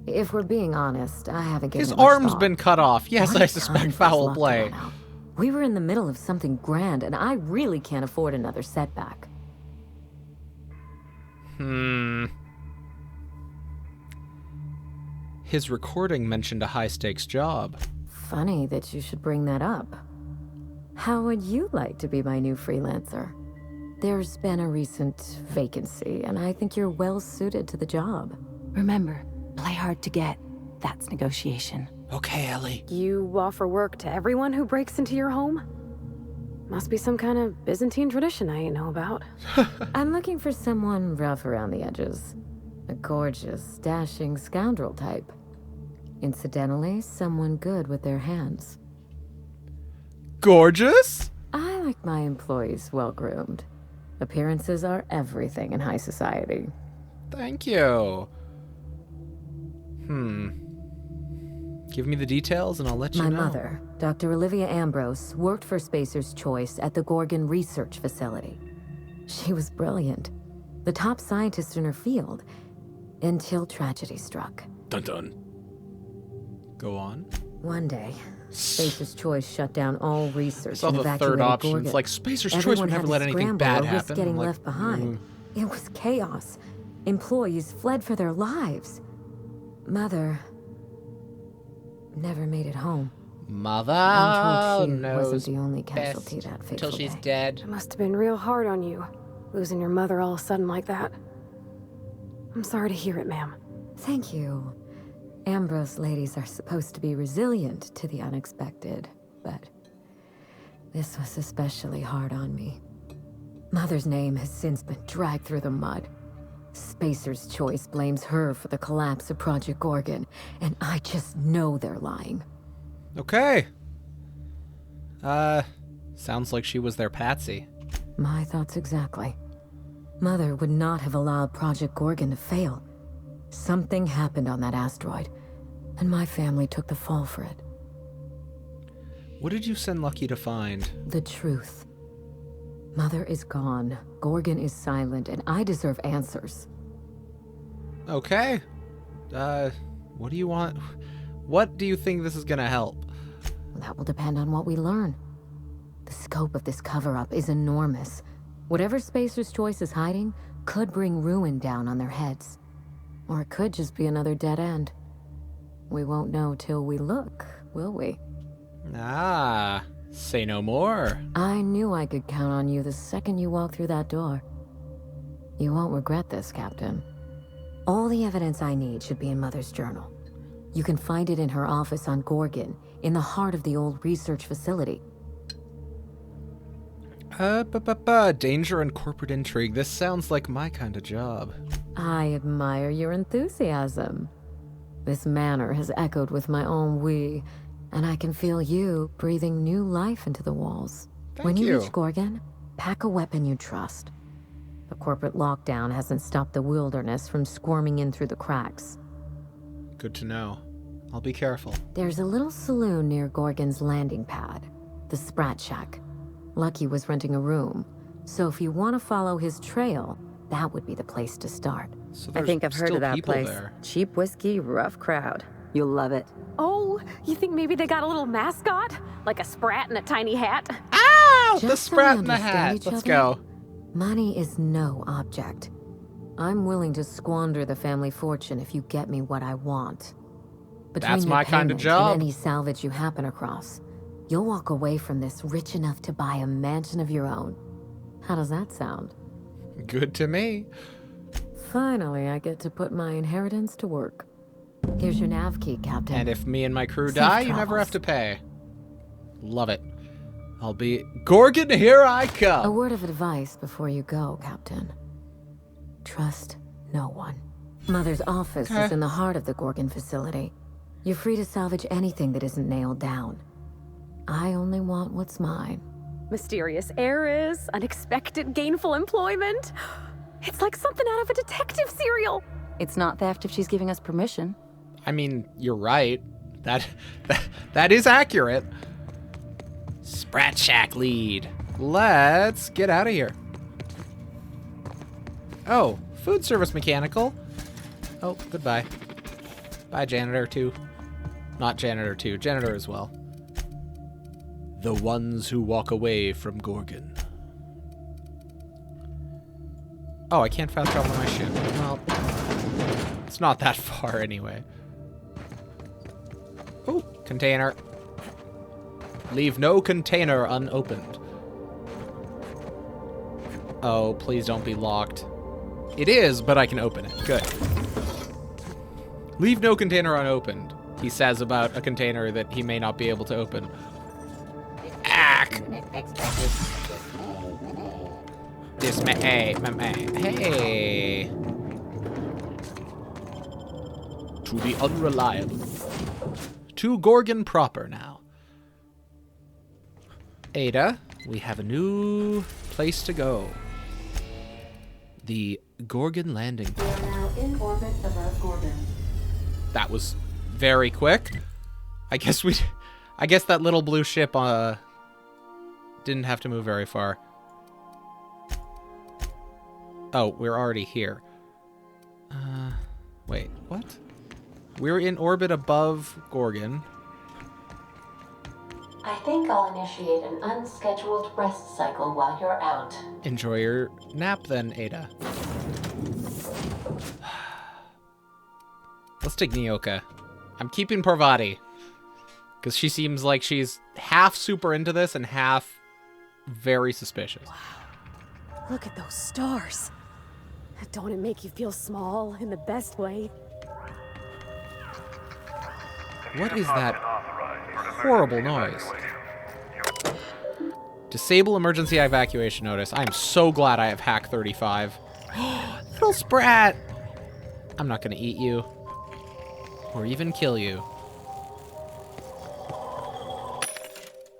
If we're being honest, I haven't given His it much arm's thought. been cut off. Yes, What I a time suspect for foul luck to play. run out. We were in the middle of something grand, and I really can't afford another setback. His recording mentioned a high-stakes job. Funny that you should bring that up. How would you like to be my new freelancer? There's been a recent vacancy, and I think you're well suited to the job. Remember, play hard to get. That's negotiation. Okay, Ellie. You offer work to everyone who breaks into your home? Must be some kind of Byzantine tradition I ain't know about. I'm looking for someone rough around the edges. A gorgeous, dashing scoundrel type. Incidentally, someone good with their hands. Gorgeous? I like my employees well-groomed. Appearances are everything in high society. Thank you. Give me the details and I'll let you My know. mother, Dr. Olivia Ambrose, worked for Spacer's Choice at the Gorgon Research Facility. She was brilliant, the top scientist in her field, until tragedy struck. Dun dun. Go on. One day, Spacer's Choice shut down all research Saw and the evacuated third option. Gorgon. It's like Spacer's Choice Everyone would had never to let anything scramble bad or risk happen. getting I'm like, left behind. It was chaos. Employees fled for their lives. Mother never made it home. Mother I'm told she knows wasn't the only casualty best that until fateful she's day. dead. It must have been real hard on you, losing your mother all of a sudden like that. I'm sorry to hear it, ma'am. Thank you. Ambrose ladies are supposed to be resilient to the unexpected, but this was especially hard on me. Mother's name has since been dragged through the mud. Spacer's Choice blames her for the collapse of Project Gorgon, and I just know they're lying. Okay. Sounds like she was their patsy. My thoughts exactly. Mother would not have allowed Project Gorgon to fail. Something happened on that asteroid, and my family took the fall for it. What did you send Lucky to find? The truth. Mother is gone, Gorgon is silent, and I deserve answers. Okay. What do you want? What do you think this is gonna help? That will depend on what we learn. The scope of this cover-up is enormous. Whatever Spacer's Choice is hiding could bring ruin down on their heads. Or it could just be another dead end. We won't know till we look, will we? Ah, say no more. I knew I could count on you the second you walked through that door. You won't regret this, Captain. All the evidence I need should be in Mother's journal. You can find it in her office on Gorgon, in the heart of the old research facility. Danger and corporate intrigue. This sounds like my kind of job. I admire your enthusiasm. This manor has echoed with my own we, and I can feel you breathing new life into the walls. When you reach Gorgon, pack a weapon you trust. The corporate lockdown hasn't stopped the wilderness from squirming in through the cracks. Good to know. I'll be careful. There's a little saloon near Gorgon's landing pad, the Sprat Shack. Lucky was renting a room, so if you want to follow his trail, that would be the place to start. So I think I've heard of that place. There. Cheap whiskey, rough crowd. You'll love it. Oh, you think maybe they got a little mascot? Like a sprat in a tiny hat? Ow! Just The so sprat we in the understand hat. each Let's other, go. Money is no object. I'm willing to squander the family fortune if you get me what I want. Between That's your my kind of payment job. And any salvage you happen across, you'll walk away from this rich enough to buy a mansion of your own. How does that sound? Good to me. Finally, I get to put my inheritance to work. Here's your nav key, Captain. And if me and my crew Safe die, you never travels. have to pay. Love it. I'll be... Gorgon, here I A come! word of advice before you go, Captain. Trust no one. Mother's office is in the heart of the Gorgon facility. You're free to salvage anything that isn't nailed down. I only want what's mine. Mysterious heiress, unexpected gainful employment. It's like something out of a detective serial. It's not theft if she's giving us permission. I mean, you're right. That is accurate. Sprat Shack lead. Let's get out of here. Oh, food service mechanical. Oh, goodbye. Bye, janitor 2. Not janitor 2, janitor as well. The ones who walk away from Gorgon. Oh, I can't fast travel my ship. Well, it's not that far anyway. Oh, container. Leave no container unopened. Oh, please don't be locked. It is, but I can open it. Good. Leave no container unopened, he says about a container that he may not be able to open. Ack! Dismay. Hey. To the unreliable. To Gorgon proper now. Ada, we have a new place to go. The Gorgon landing. We are now in orbit above Gorgon. That was very quick. I guess that little blue ship didn't have to move very far. Oh, we're already here. Wait, what? We're in orbit above Gorgon. I think I'll initiate an unscheduled rest cycle while you're out. Enjoy your nap then, Ada. Let's take Nyoka. I'm keeping Parvati. Because she seems like she's half super into this and half very suspicious. Wow. Look at those stars. Don't it make you feel small in the best way? What is that horrible noise? Disable emergency evacuation notice. I am so glad I have hack 35. Little sprat! I'm not gonna eat you. Or even kill you.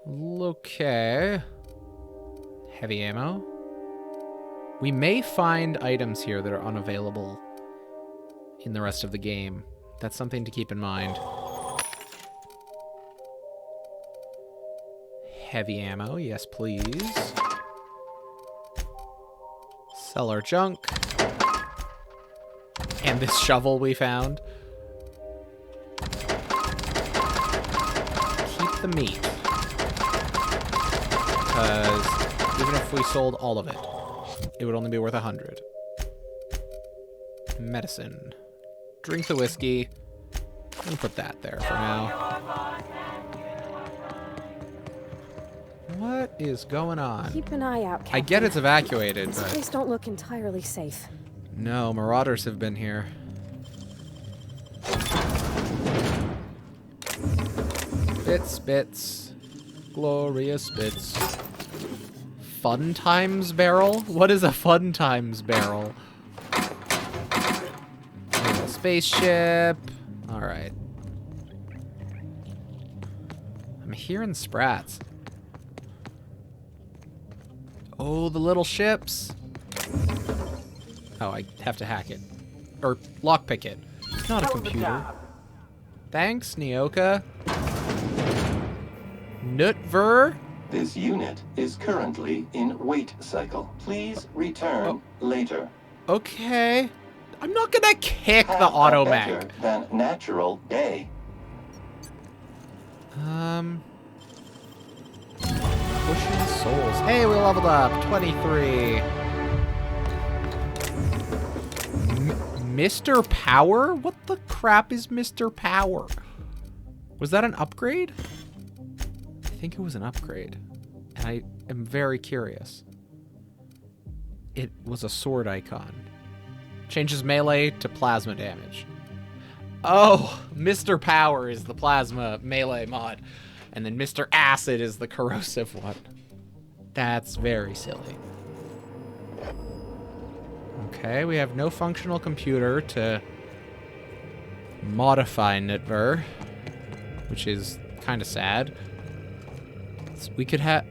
Okay. Heavy ammo. We may find items here that are unavailable in the rest of the game. That's something to keep in mind. Heavy ammo, yes please. Sell our junk. And this shovel we found. Keep the meat. Because even if we sold all of it, it would only be worth 100. Medicine. Drink the whiskey. And put that there for now. What is going on? Keep an eye out, Captain. I get it's evacuated, This but... place don't look entirely safe. No, marauders have been here. Bits. Glorious bits. Fun times barrel? What is a fun times barrel? There's a spaceship. Alright. I'm hearing sprats. Oh, the little ships. Oh, I have to hack it. Or lockpick it. It's not a computer. Thanks, Nyoka. Nutver? This unit is currently in wait cycle. Please return later. Okay. I'm not gonna kick Have the a automech. better than natural day. Pushing souls. Hey, we leveled up. 23. Mr. Power? What the crap is Mr. Power? Was that an upgrade? I think it was an upgrade. And I am very curious. It was a sword icon. Changes melee to plasma damage. Oh, Mr. Power is the plasma melee mod. And then Mr. Acid is the corrosive one. That's very silly. Okay, we have no functional computer to modify Nitver, which is kind of sad. So we could have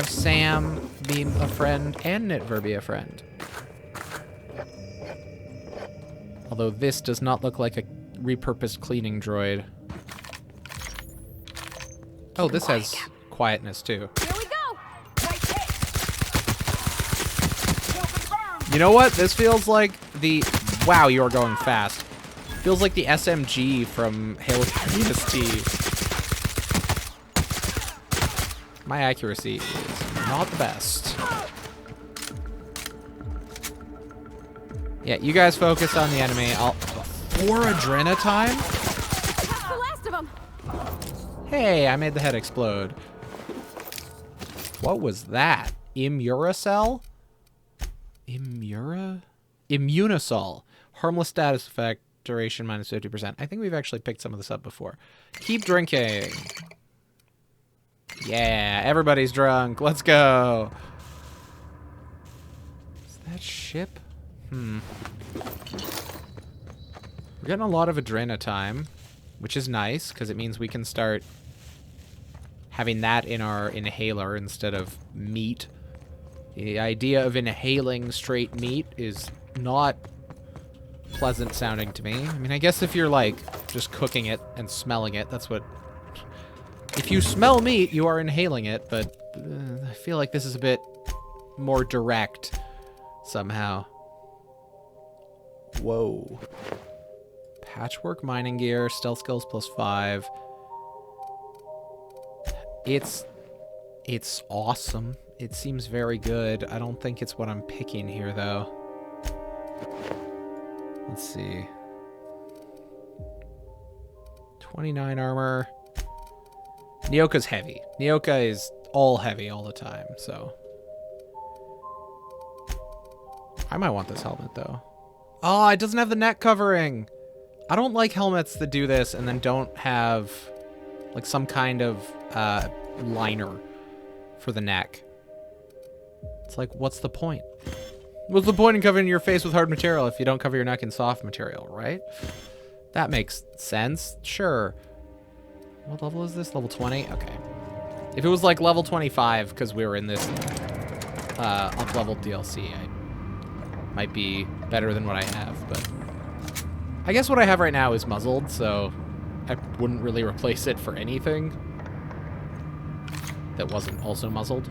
Sam be a friend and Nitver be a friend. Although this does not look like a repurposed cleaning droid. Oh, this has quietness too. Here we go. You know what? This feels like the... Wow, you're going fast. Feels like the SMG from Halo 3 ODST. My accuracy is not the best. Yeah, you guys focus on the enemy. I'll... 4 Adrena time? That's the last of them. Hey, I made the head explode. What was that? Imuracell? Immunosol. Harmless status effect. Duration minus 50%. I think we've actually picked some of this up before. Keep drinking. Yeah, everybody's drunk. Let's go. Is that ship? We're getting a lot of Adrena time, which is nice, because it means we can start having that in our inhaler instead of meat. The idea of inhaling straight meat is not pleasant sounding to me. I mean, I guess if you're, like, just cooking it and smelling it, that's what If you smell meat, you are inhaling it, but I feel like this is a bit more direct somehow. Whoa. Patchwork mining gear, stealth skills +5. It's awesome. It seems very good. I don't think it's what I'm picking here, though. Let's see. 29 armor. Nyoka's heavy. Nyoka is all heavy all the time, so. I might want this helmet, though. Oh, it doesn't have the neck covering. I don't like helmets that do this and then don't have, like, some kind of liner for the neck. It's like, what's the point? What's the point in covering your face with hard material if you don't cover your neck in soft material, right? That makes sense. Sure. What level is this? Level 20? Okay. If it was like level 25, because we were in this up-leveled DLC, I might be better than what I have, but I guess what I have right now is muzzled, so I wouldn't really replace it for anything that wasn't also muzzled.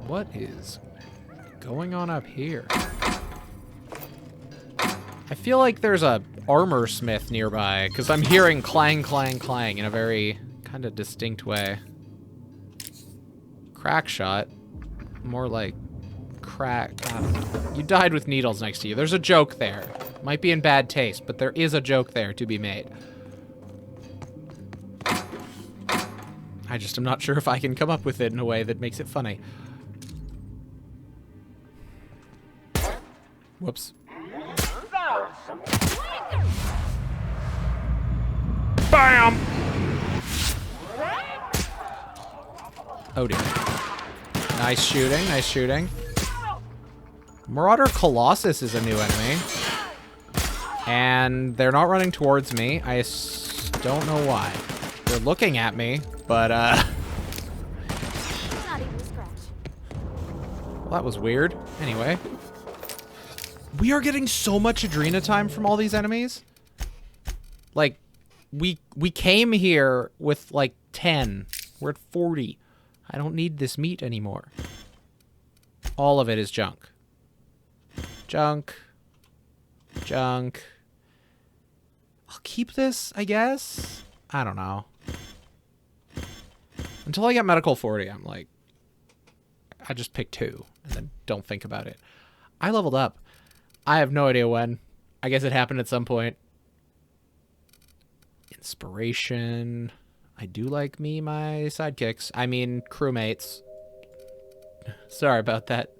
What is going on up here? I feel like there's a armor smith nearby, because I'm hearing clang, clang, clang in a very kind of distinct way. Crack shot. More like crack. I don't know. You died with needles next to you. There's a joke there. Might be in bad taste, but there is a joke there to be made. I just am not sure if I can come up with it in a way that makes it funny. Whoops. Bam! Oh dear. Nice shooting, nice shooting. Marauder Colossus is a new enemy. And they're not running towards me. I don't know why. They're looking at me, but well, that was weird. Anyway. We are getting so much Adrena time from all these enemies. Like, we came here with, like, 10. We're at 40. I don't need this meat anymore. All of it is junk. Junk. Junk. I'll keep this, I guess. I don't know. Until I get medical 40, I'm like, I just pick 2 and then don't think about it. I leveled up. I have no idea when. I guess it happened at some point. Inspiration. I do like my sidekicks. I mean, crewmates. Sorry about that.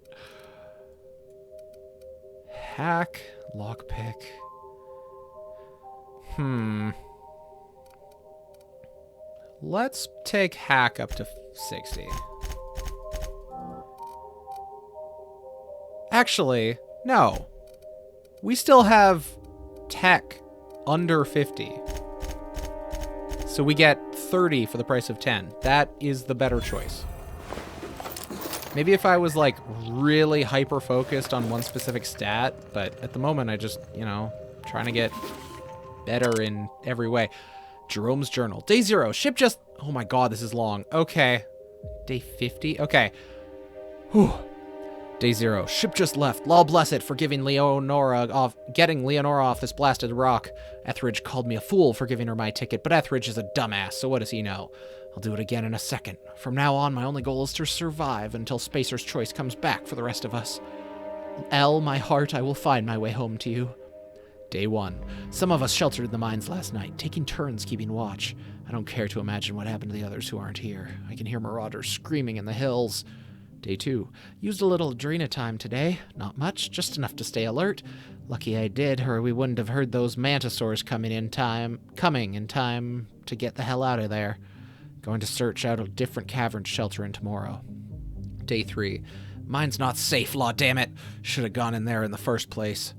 Hack. Lockpick. Let's take hack up to 60. Actually, no. We still have tech under 50. So we get 30 for the price of 10. That is the better choice. Maybe if I was, like, really hyper-focused on one specific stat, but at the moment I just, you know, trying to get better in every way. Jerome's journal. Day 0. Ship just... Oh my god, this is long. Okay. Day 50? Okay. Whew. Day 0. Ship just left. Law bless it for getting Leonora off this blasted rock. Etheridge called me a fool for giving her my ticket, but Etheridge is a dumbass, so what does he know? I'll do it again in a second. From now on, my only goal is to survive until Spacer's Choice comes back for the rest of us. Elle, my heart, I will find my way home to you. Day 1. Some of us sheltered in the mines last night, taking turns keeping watch. I don't care to imagine what happened to the others who aren't here. I can hear marauders screaming in the hills. Day 2. Used a little Adrena time today. Not much, just enough to stay alert. Lucky I did, or we wouldn't have heard those mantisaurs coming in time to get the hell out of there. Going to search out a different cavern shelter in tomorrow. Day 3. Mine's not safe, law damn it. Should have gone in there in the first place.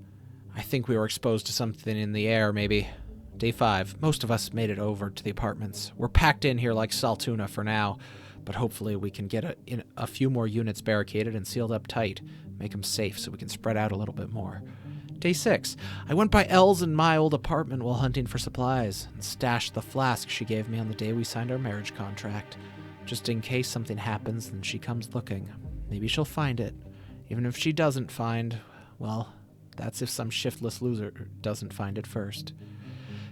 I think we were exposed to something in the air, maybe. Day 5. Most of us made it over to the apartments. We're packed in here like Saltuna for now. But hopefully we can get a few more units barricaded and sealed up tight. Make them safe so we can spread out a little bit more. Day 6. I went by Elle's in my old apartment while hunting for supplies and stashed the flask she gave me on the day we signed our marriage contract. Just in case something happens and she comes looking. Maybe she'll find it. Even if she doesn't find, well, that's if some shiftless loser doesn't find it first.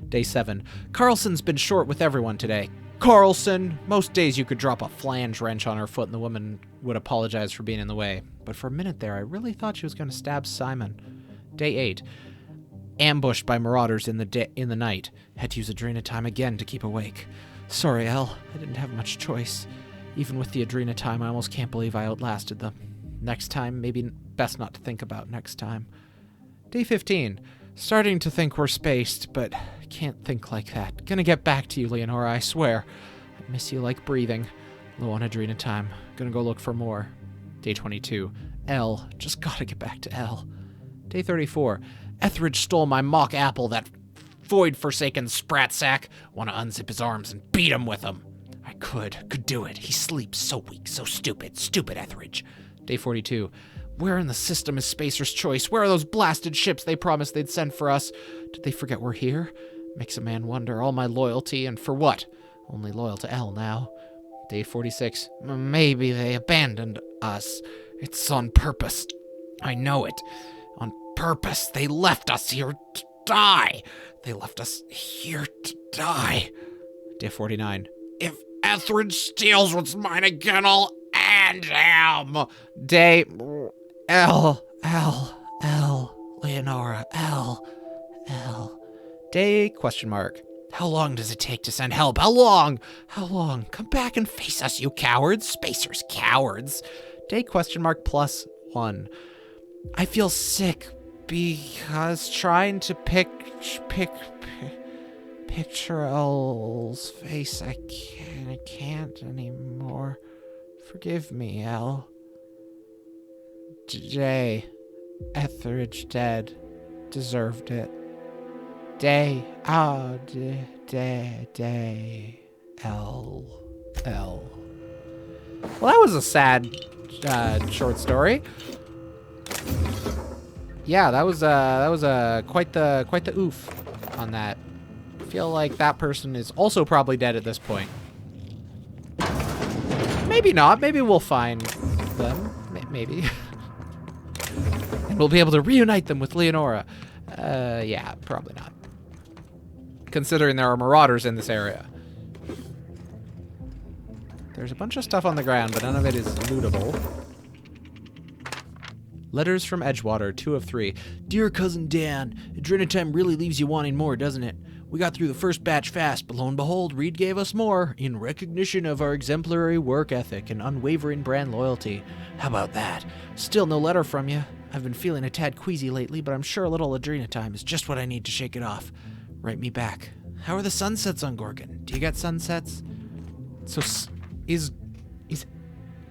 Day 7. Carlson's been short with everyone today. Carlson! Most days you could drop a flange wrench on her foot and the woman would apologize for being in the way. But for a minute there, I really thought she was going to stab Simon. Day 8. Ambushed by marauders in the night. Had to use Adrenatime again to keep awake. Sorry, Elle. I didn't have much choice. Even with the Adrenatime, I almost can't believe I outlasted them. Next time, maybe best not to think about next time. Day 15. Starting to think we're spaced, but can't think like that. Gonna get back to you, Leonora, I swear. I miss you like breathing. Low on Adrenatime. Gonna go look for more. Day 22. Elle. Just gotta get back to Elle. Day 34. Etheridge stole my mock apple, that void-forsaken sprat sack. Wanna unzip his arms and beat him with them. I could do it. He sleeps so weak, so stupid. Stupid Etheridge. Day 42. Where in the system is Spacer's Choice? Where are those blasted ships they promised they'd send for us? Did they forget we're here? Makes a man wonder. All my loyalty, and for what? Only loyal to Elle now. Day 46. Maybe they abandoned us. It's on purpose. I know it. On purpose. They left us here to die. They left us here to die. Day 49. If Etheridge steals what's mine again, I'll end him. Day... Elle, Leonora, Elle. Day, question mark. How long does it take to send help? How long? Come back and face us, you cowards. Spacers, cowards. Day, question mark, +1. I feel sick because trying to picture Elle's face, I can't anymore. Forgive me, Elle. Day. Etheridge dead. Deserved it. Day. Oh, day. L. Well, that was a sad short story. Yeah, that was quite the oof on that. I feel like that person is also probably dead at this point. Maybe not. Maybe we'll find them. Maybe. And we'll be able to reunite them with Leonora. Yeah, probably not. Considering there are marauders in this area. There's a bunch of stuff on the ground, but none of it is lootable. Letters from Edgewater, 2 of 3. Dear Cousin Dan, Adrenatime really leaves you wanting more, doesn't it? We got through the first batch fast, but lo and behold, Reed gave us more, in recognition of our exemplary work ethic and unwavering brand loyalty. How about that? Still no letter from you. I've been feeling a tad queasy lately, but I'm sure a little Adrenatime is just what I need to shake it off. Write me back. How are the sunsets on Gorgon? Do you get sunsets? So, is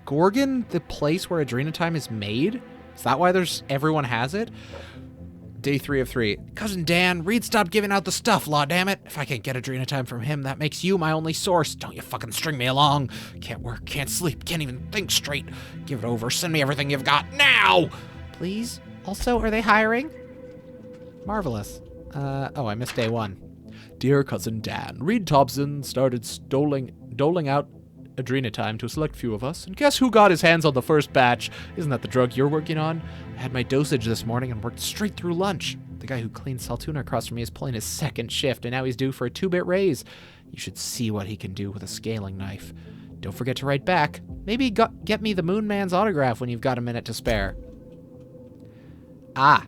Gorgon the place where Adrenatime is made? Is that why everyone has it? Day 3 of 3. Cousin Dan, Reed stopped giving out the stuff, lawdammit. If I can't get Adrenatime from him, that makes you my only source. Don't you fucking string me along. Can't work, can't sleep, can't even think straight. Give it over, send me everything you've got, now! Please? Also, are they hiring? Marvelous. Oh, I missed day 1. Dear Cousin Dan, Reed Thompson started doling out Adrenatime to a select few of us, and guess who got his hands on the first batch? Isn't that the drug you're working on? I had my dosage this morning and worked straight through lunch. The guy who cleaned Saltuna across from me is pulling his second shift, and now he's due for a 2-bit raise. You should see what he can do with a scaling knife. Don't forget to write back. Maybe get me the Moon Man's autograph when you've got a minute to spare. Ah.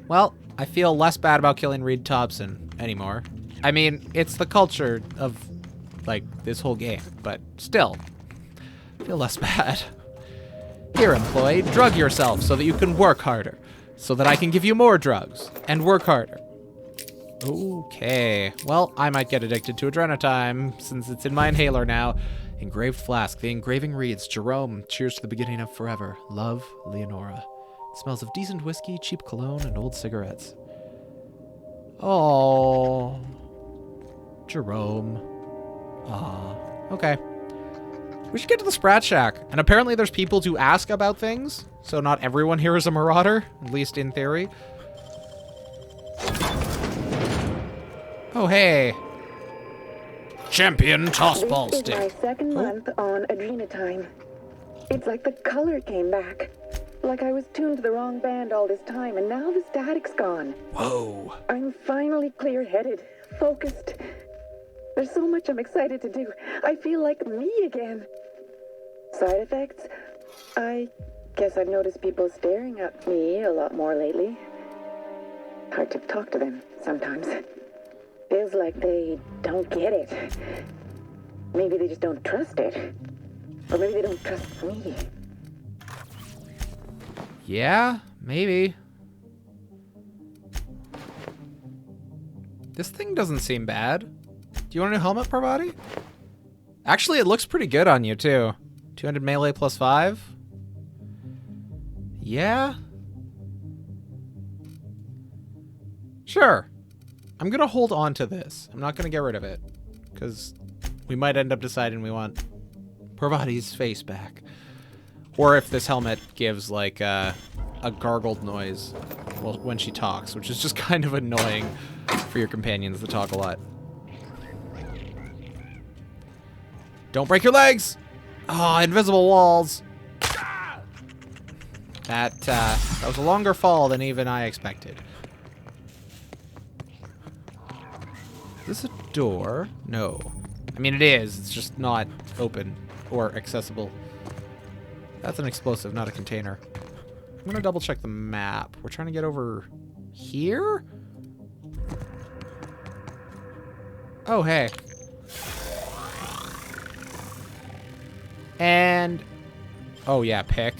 Well, I feel less bad about killing Reed Thompson anymore. I mean, it's the culture of, like, this whole game, but still, I feel less bad. Here, employee, drug yourself so that you can work harder, so that I can give you more drugs and work harder. Okay, well, I might get addicted to Adrenatime since it's in my inhaler now. Engraved flask. The engraving reads, Jerome, cheers to the beginning of forever. Love, Leonora. It smells of decent whiskey, cheap cologne, and old cigarettes. Oh, Jerome. Aw, okay. We should get to the Sprat Shack. And apparently there's people to ask about things, so not everyone here is a marauder, at least in theory. Oh, hey. Champion toss ball This is my stick. second month on Adrenatime. It's like the color came back. Like I was tuned to the wrong band all this time, and now the static's gone. Whoa. I'm finally clear-headed, focused. There's so much I'm excited to do. I feel like me again. Side effects? I guess I've noticed people staring at me a lot more lately. Hard to talk to them sometimes. Feels like they don't get it. Maybe they just don't trust it. Or maybe they don't trust me. Yeah, maybe. This thing doesn't seem bad. Do you want a new helmet per body? Actually, it looks pretty good on you, too. 200 melee plus 5. Yeah. Sure. I'm going to hold on to this. I'm not going to get rid of it. Because we might end up deciding we want Parvati's face back. Or if this helmet gives, like, a gargled noise when she talks, which is just kind of annoying for your companions that talk a lot. Don't break your legs! Oh, invisible walls! That was a longer fall than even I expected. Is this a door? No. I mean, it is. It's just not open or accessible. That's an explosive, not a container. I'm gonna double check the map. We're trying to get over here? Oh, hey. And... oh, yeah, pick.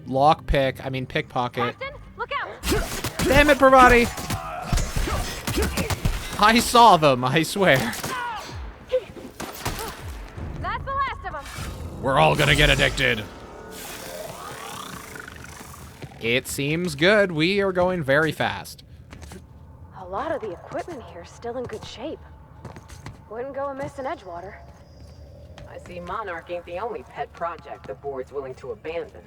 Lock pick. I mean, pickpocket. Captain, look out! Damn it, Parvati! I saw them, I swear. That's the last of them. We're all gonna get addicted. It seems good. We are going very fast. A lot of the equipment here is still in good shape. Wouldn't go amiss in Edgewater. I see Monarch ain't the only pet project the board's willing to abandon.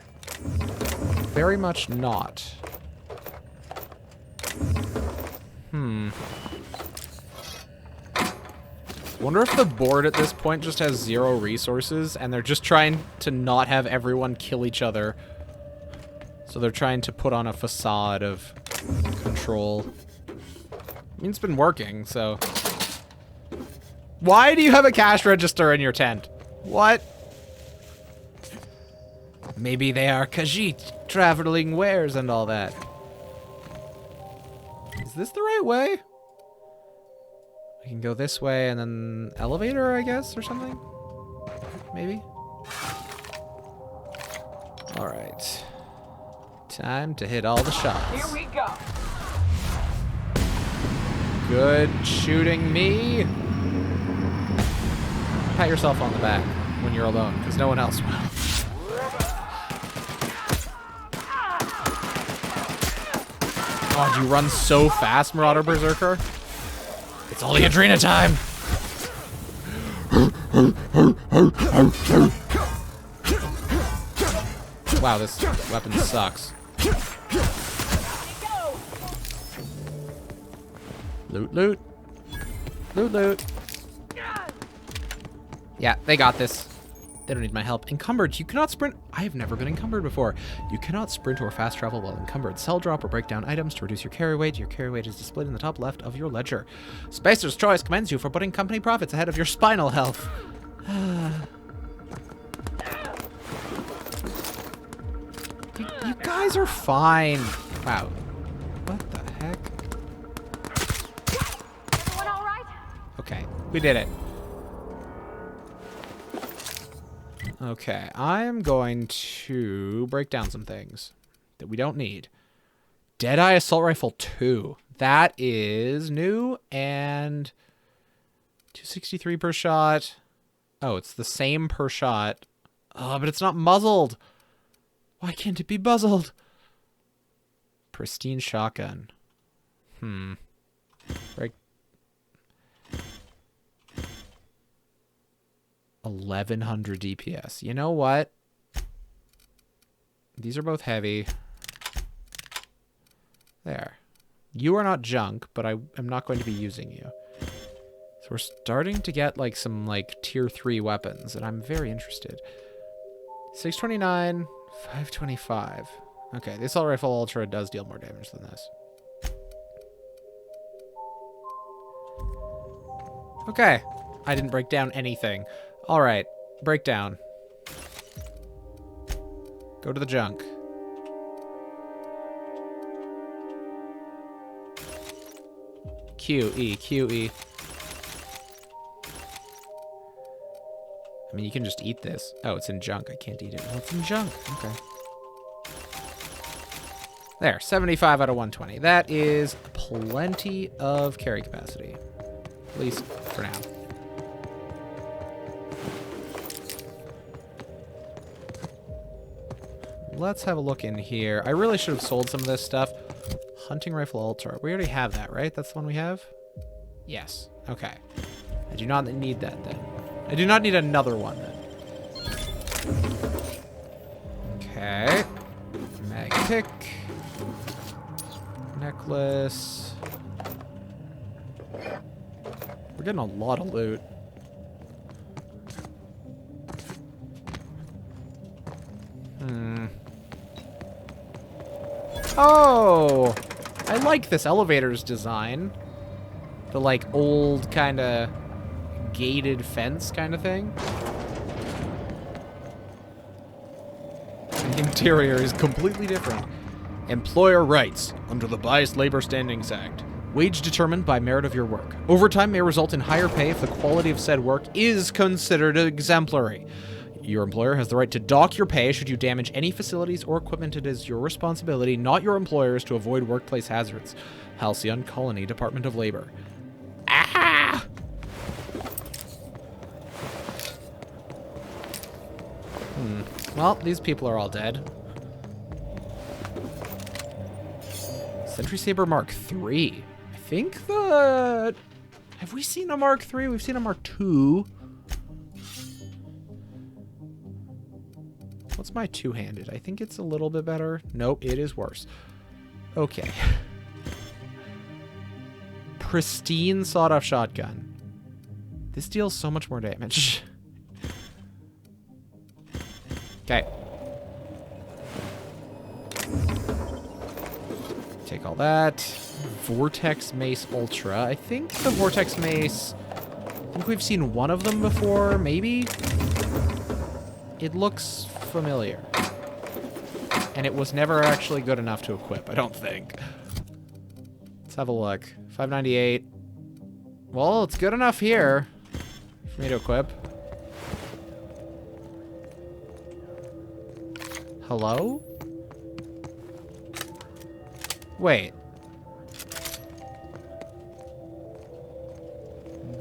Very much not. Wonder if the board at this point just has 0 resources and they're just trying to not have everyone kill each other. So they're trying to put on a facade of control. I mean, it's been working, so... why do you have a cash register in your tent? What? Maybe they are Khajiit, traveling wares and all that. Is this the right way? I can go this way and then elevator, I guess, or something? Maybe? Alright. Time to hit all the shots. Here we go. Good shooting me. Pat yourself on the back when you're alone, because no one else will. God, you run so fast, Marauder Berserker. It's all the Adrenatime. Wow, this weapon sucks. Loot, loot. Loot, loot. Yeah, they got this. They don't need my help. Encumbered, you cannot sprint. I have never been encumbered before. You cannot sprint or fast travel while encumbered. Sell, drop, or break down items to reduce your carry weight. Your carry weight is displayed in the top left of your ledger. Spacer's Choice commends you for putting company profits ahead of your spinal health. You guys are fine. Wow. What the heck? Everyone all right? Okay, we did it. Okay, I am going to break down some things that we don't need. Deadeye Assault Rifle 2. That is new and 263 per shot. Oh, it's the same per shot. Oh, but it's not muzzled. Why can't it be muzzled? Pristine shotgun. Break. 1100 DPS. You know what? These are both heavy. There. You are not junk, but I am not going to be using you. we're starting to get like some like tier 3 weapons, and I'm very interested. 629, 525. Okay, the assault rifle ultra does deal more damage than this. Okay, I didn't break down anything. All right, breakdown. Go to the junk. QE, QE. I mean, you can just eat this. Oh, it's in junk. I can't eat it. Well, it's in junk. Okay. There, 75 out of 120. That is plenty of carry capacity. At least for now. Let's have a look in here. I really should have sold some of this stuff. Hunting rifle ultra. We already have that, right? That's the one we have? Yes. Okay. I do not need that then. I do not need another one then. Okay. Mag pick. Necklace. We're getting a lot of loot. Oh! I like this elevator's design. The, like, old kind of gated fence kind of thing. The interior is completely different. Employer rights under the Biased Labor Standings Act. Wage determined by merit of your work. Overtime may result in higher pay if the quality of said work is considered exemplary. Your employer has the right to dock your pay should you damage any facilities or equipment. It is your responsibility, not your employer's, to avoid workplace hazards. Halcyon Colony, Department of Labor. Ah! Well, these people are all dead. Sentry Saber Mark III. I think the... Have we seen a Mark III? We've seen a Mark II. What's my two-handed? I think it's a little bit better. Nope, it is worse. Okay. Pristine sawed-off shotgun. This deals so much more damage. Okay. Take all that. Vortex Mace Ultra. I think the Vortex Mace... I think we've seen one of them before, maybe? It looks familiar. And it was never actually good enough to equip, I don't think. Let's have a look. 598. Well, it's good enough here for me to equip. Hello? Wait.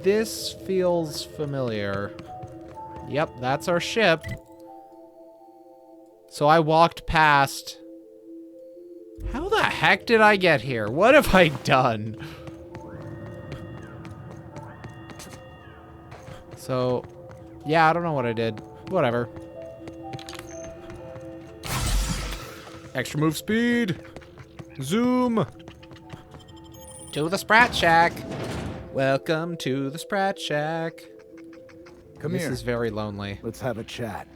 This feels familiar. Yep, that's our ship. So I walked past. How the heck did I get here? What have I done? So, yeah, I don't know what I did. Whatever. Extra move speed. Zoom. To the Sprat Shack. Welcome to the Sprat Shack. Come here. This is very lonely. Let's have a chat.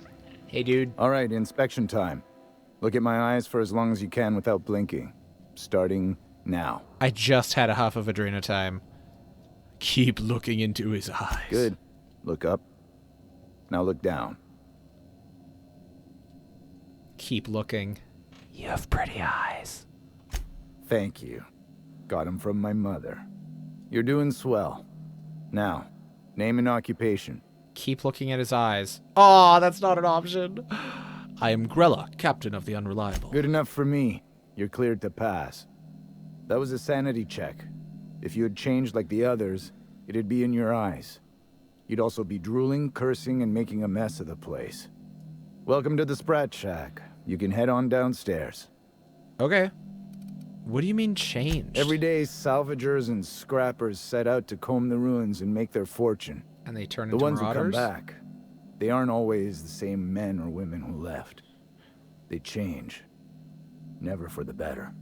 Hey, dude. All right, inspection time. Look at my eyes for as long as you can without blinking. Starting now. I just had a huff of Adrena time. Keep looking into his eyes. Good. Look up. Now look down. Keep looking. You have pretty eyes. Thank you. Got him from my mother. You're doing swell. Now, name and occupation. Keep looking at his eyes. Aw, that's not an option. I am Grella, captain of the Unreliable. Good enough for me. You're cleared to pass. That was a sanity check. If you had changed like the others, it'd be in your eyes. You'd also be drooling, cursing, and making a mess of the place. Welcome to the Sprat Shack. You can head on downstairs. Okay. What do you mean changed? Every day, salvagers and scrappers set out to comb the ruins and make their fortune. And they turn the into ones marauders? Who come back, they aren't always the same men or women who left. They change. Never for the better.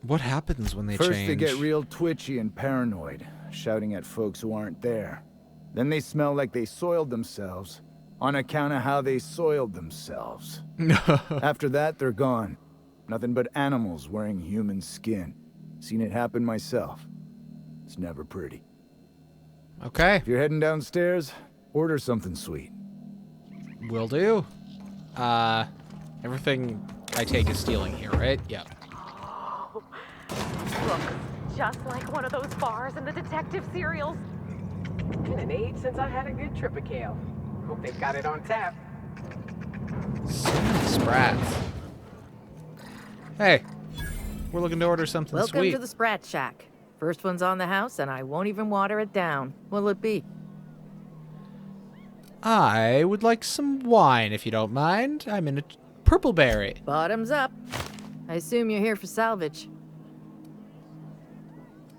What happens when they First, change? they get real twitchy and paranoid, shouting at folks who aren't there. Then they smell like they soiled themselves, on account of how they soiled themselves. After that, they're gone. Nothing but animals wearing human skin. Seen it happen myself. It's never pretty. Okay. If you're heading downstairs, order something sweet. Will do. Everything I take is stealing here, right? Yep. Look, just like one of those bars in the detective serials. Been an age since I had a good trip of kale. Hope they've got it on tap. So many sprats. Hey, we're looking to order something Welcome sweet. to the Sprat Shack. First one's on the house, and I won't even water it down. What'll it be? I would like some wine, if you don't mind. I'm in a purple berry. Bottoms up. I assume you're here for salvage.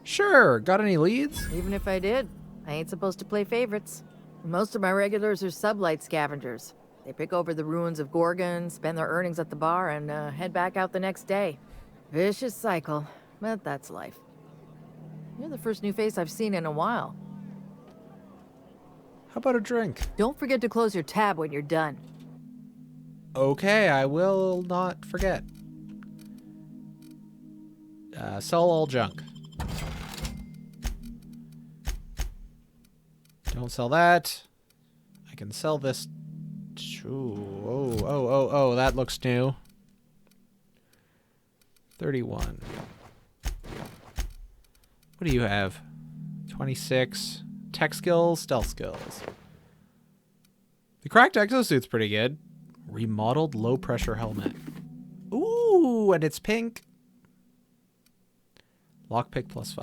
Sure. Got any leads? Even if I did, I ain't supposed to play favorites. Most of my regulars are sublight scavengers. They pick over the ruins of Gorgon, spend their earnings at the bar, and head back out the next day. Vicious cycle, but that's life. You're the first new face I've seen in a while. How about a drink? Don't forget to close your tab when you're done. Okay, I will not forget. Sell all junk. Don't sell that. I can sell this. Ooh, oh, that looks new. 31. What do you have? 26. Tech skills, stealth skills. The cracked exosuit's pretty good. Remodeled low pressure helmet. Ooh, and it's pink. Lockpick +5.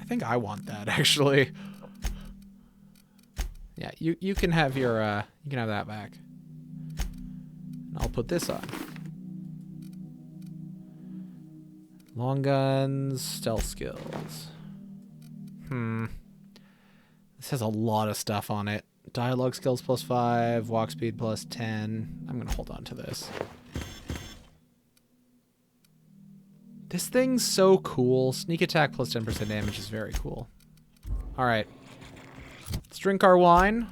I think I want that actually. Yeah, you can have your you can have that back. And I'll put this on. Long guns, stealth skills. This has a lot of stuff on it. Dialogue skills +5, walk speed +10. I'm gonna hold on to this. This thing's so cool. Sneak attack +10% damage is very cool. All right. Let's drink our wine.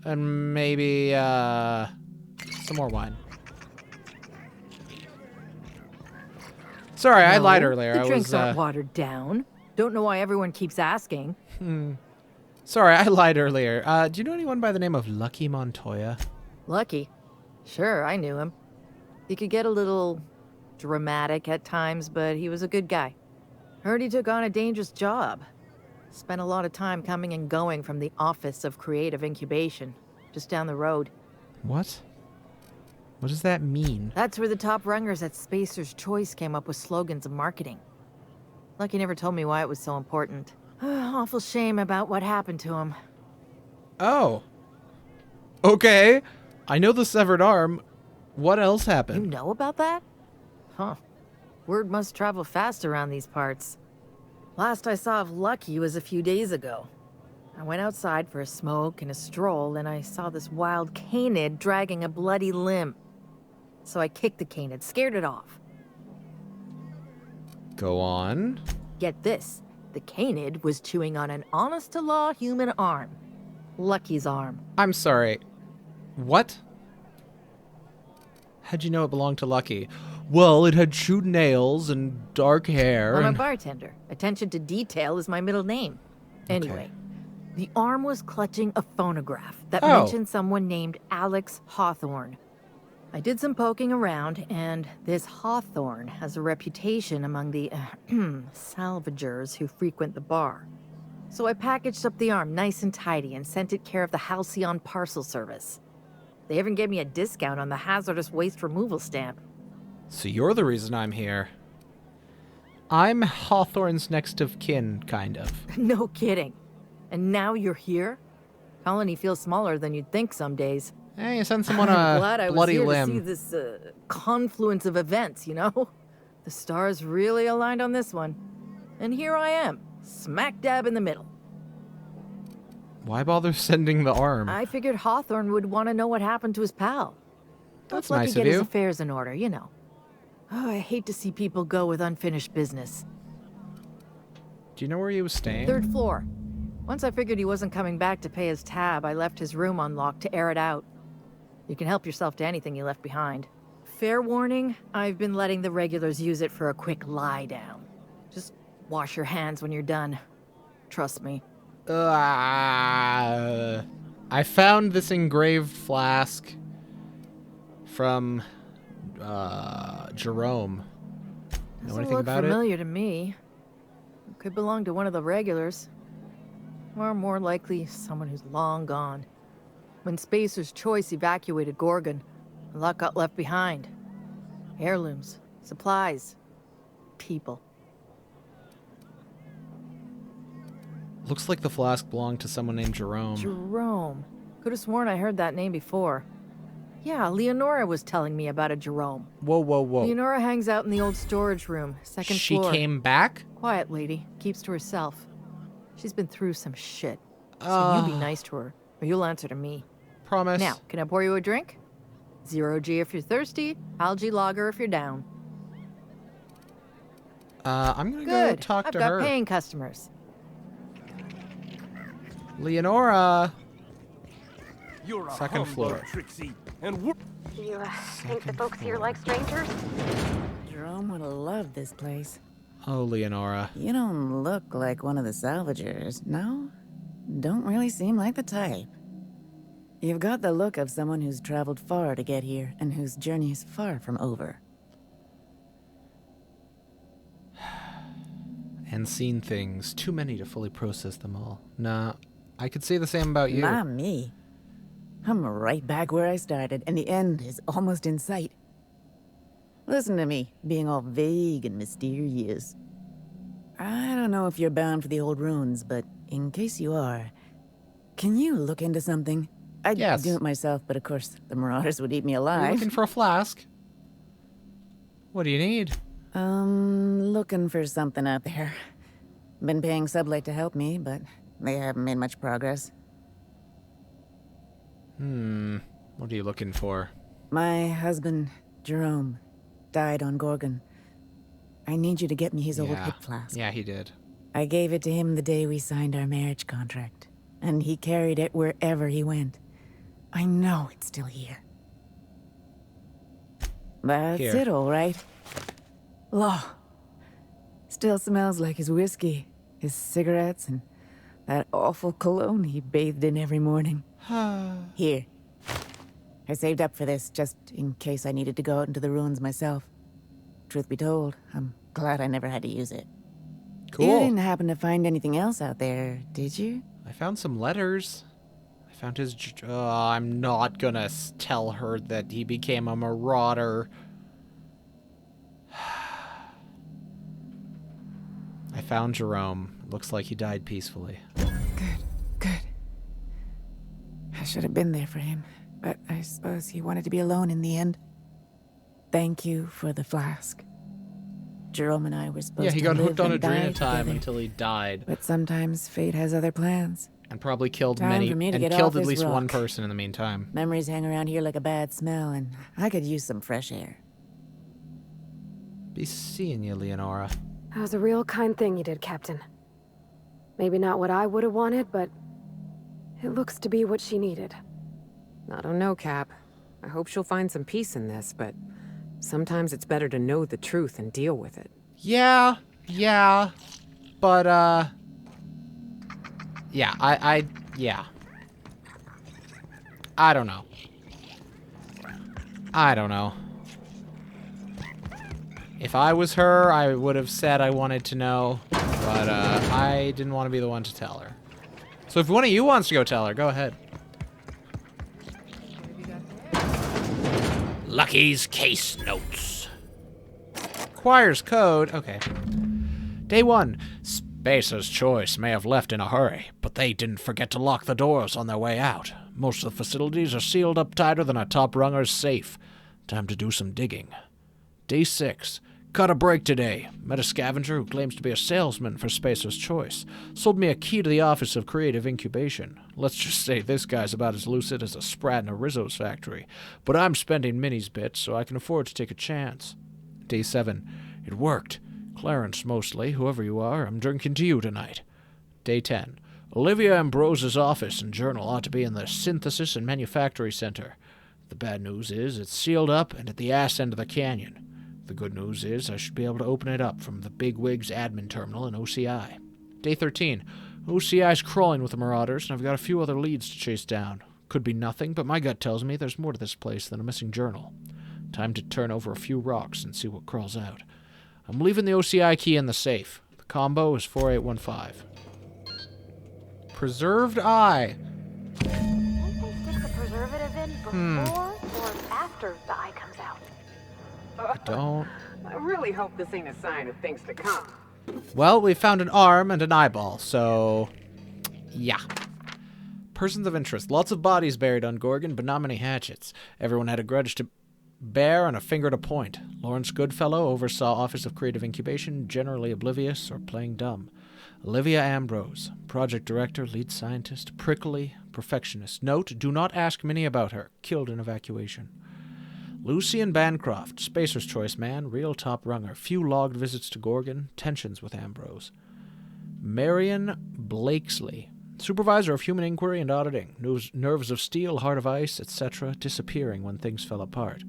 And maybe some more wine. Sorry, I lied earlier. The drinks aren't watered down. Don't know why everyone keeps asking. Sorry, I lied earlier. Do you know anyone by the name of Lucky Montoya? Lucky? Sure, I knew him. He could get a little dramatic at times, but he was a good guy. Heard he took on a dangerous job. Spent a lot of time coming and going from the Office of Creative Incubation, just down the road. What? What does that mean? That's where the top rungers at Spacer's Choice came up with slogans and marketing. Lucky never told me why it was so important. Awful shame about what happened to him. Oh. Okay. I know the severed arm. What else happened? You know about that? Huh. Word must travel fast around these parts. Last I saw of Lucky was a few days ago. I went outside for a smoke and a stroll, and I saw this wild canid dragging a bloody limb. So I kicked the canid, scared it off. Go on. Get this. The canid was chewing on an honest-to-law human arm. Lucky's arm. I'm sorry. What? How'd you know it belonged to Lucky? Well, it had chewed nails and dark hair. I'm a bartender. Attention to detail is my middle name. Anyway, the arm was clutching a phonograph that mentioned someone named Alex Hawthorne. I did some poking around, and this Hawthorne has a reputation among the salvagers who frequent the bar. So I packaged up the arm nice and tidy and sent it care of the Halcyon Parcel Service. They even gave me a discount on the hazardous waste removal stamp. So you're the reason I'm here. I'm Hawthorne's next of kin, kind of. No kidding. And now you're here? Colony feels smaller than you'd think some days. Hey, you sent someone I'm a glad I bloody was here limb. to see this confluence of events, you know? The stars really aligned on this one. And here I am, smack dab in the middle. Why bother sending the arm? I figured Hawthorne would want to know what happened to his pal. That's Let nice me get of his you. affairs in order, you know. Oh, I hate to see people go with unfinished business. Do you know where he was staying? 3rd floor. Once I figured he wasn't coming back to pay his tab, I left his room unlocked to air it out. You can help yourself to anything you left behind. Fair warning, I've been letting the regulars use it for a quick lie down. Just wash your hands when you're done. Trust me. I found this engraved flask from Jerome. Know Doesn't anything look about familiar to me. It could belong to one of the regulars. Or more likely, someone who's long gone. When Spacer's Choice evacuated Gorgon, a lot got left behind. Heirlooms, supplies, people. Looks like the flask belonged to someone named Jerome. Jerome. Could have sworn I heard that name before. Yeah, Leonora was telling me about a Jerome. Whoa, whoa, whoa. Leonora hangs out in the old storage room, 2nd floor. She came back? Quiet lady, keeps to herself. She's been through some shit. So you be nice to her, or you'll answer to me. Promise. Now, can I pour you a drink? 0G if you're thirsty, algae lager if you're down. I'm gonna go talk to her. I've got paying customers. Leonora. You're a 2nd floor. Trixie, and You think the folks here like strangers? Jerome would have loved this place. Oh, Leonora. You don't look like one of the salvagers, no? Don't really seem like the type. You've got the look of someone who's traveled far to get here, and whose journey is far from over. And seen things. Too many to fully process them all. Nah, I could say the same about you. Not me. I'm right back where I started, and the end is almost in sight. Listen to me, being all vague and mysterious. I don't know if you're bound for the old ruins, but in case you are, can you look into something? I'd do it myself, but of course, the Marauders would eat me alive. You're looking for a flask? What do you need? Looking for something out there. Been paying Sublight to help me, but they haven't made much progress. What are you looking for? My husband, Jerome, died on Gorgon. I need you to get me his old hip flask. Yeah, he did. I gave it to him the day we signed our marriage contract, and he carried it wherever he went. I know it's still here. That's it, all right. Law. Still smells like his whiskey, his cigarettes, and that awful cologne he bathed in every morning. Here. I saved up for this just in case I needed to go out into the ruins myself. Truth be told, I'm glad I never had to use it. Cool. You didn't happen to find anything else out there, did you? I found some letters. I found his... I'm not gonna tell her that he became a marauder. I found Jerome. Looks like he died peacefully. Good. I should have been there for him, but I suppose he wanted to be alone in the end. Thank you for the flask. Jerome and I were supposed to he got hooked on live and die adrenatime together. until he died. But sometimes fate has other plans. And probably killed Time for me to get killed off at this least one rock. person in the meantime. Memories hang around here like a bad smell, and I could use some fresh air. Be seeing you, Leonora. That was a real kind thing you did, Captain. Maybe not what I would have wanted, but it looks to be what she needed. I don't know, Cap. I hope she'll find some peace in this, but sometimes it's better to know the truth and deal with it. Yeah, but, yeah, I don't know. If I was her, I would have said I wanted to know, but, I didn't want to be the one to tell her. So if one of you wants to go tell her, go ahead. Lucky's case notes. Choir's code. Okay. Day 1. Spacer's Choice may have left in a hurry, but they didn't forget to lock the doors on their way out. Most of the facilities are sealed up tighter than a top runger's safe. Time to do some digging. Day 6. Cut a break today. Met a scavenger who claims to be a salesman for Spacer's Choice. Sold me a key to the Office of Creative Incubation. Let's just say this guy's about as lucid as a sprat in a Rizzo's factory. But I'm spending Minnie's bits, so I can afford to take a chance. Day 7. It worked. Clarence, mostly. Whoever you are, I'm drinking to you tonight. Day 10. Olivia Ambrose's office and journal ought to be in the Synthesis and Manufactory Center. The bad news is it's sealed up and at the ass end of the canyon. The good news is I should be able to open it up from the Bigwig's admin terminal in OCI. Day 13. OCI's crawling with the Marauders, and I've got a few other leads to chase down. Could be nothing, but my gut tells me there's more to this place than a missing journal. Time to turn over a few rocks and see what crawls out. I'm leaving the OCI key in the safe. The combo is 4815. Preserved eye. Stick the preservative in before or after the eye comes out? I don't. I really hope this ain't a sign of things to come. Well, we found an arm and an eyeball, so yeah. Persons of interest. Lots of bodies buried on Gorgon, but not many hatchets. Everyone had a grudge to bear and a finger to point. Lawrence Goodfellow oversaw Office of Creative Incubation, generally oblivious or playing dumb. Olivia Ambrose, project director, lead scientist, prickly, perfectionist. Note, do not ask Minnie about her. Killed in evacuation. Lucian Bancroft, Spacer's Choice man, real top runger. Few logged visits to Gorgon, tensions with Ambrose. Marion Blakesley, supervisor of human inquiry and auditing. Nerves of steel, heart of ice, etc. Disappearing when things fell apart.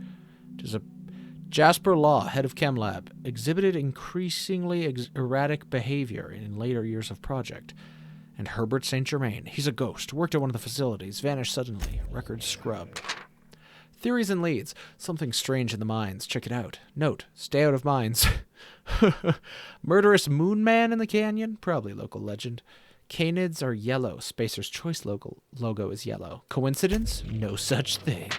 Jasper Law, head of Chem Lab, exhibited increasingly erratic behavior in later years of project. And Herbert St. Germain, he's a ghost, worked at one of the facilities, vanished suddenly, records scrubbed. Theories and leads. Something strange in the mines. Check it out. Note, stay out of mines. Murderous moon man in the canyon? Probably local legend. Canids are yellow. Spacer's Choice logo is yellow. Coincidence? No such thing.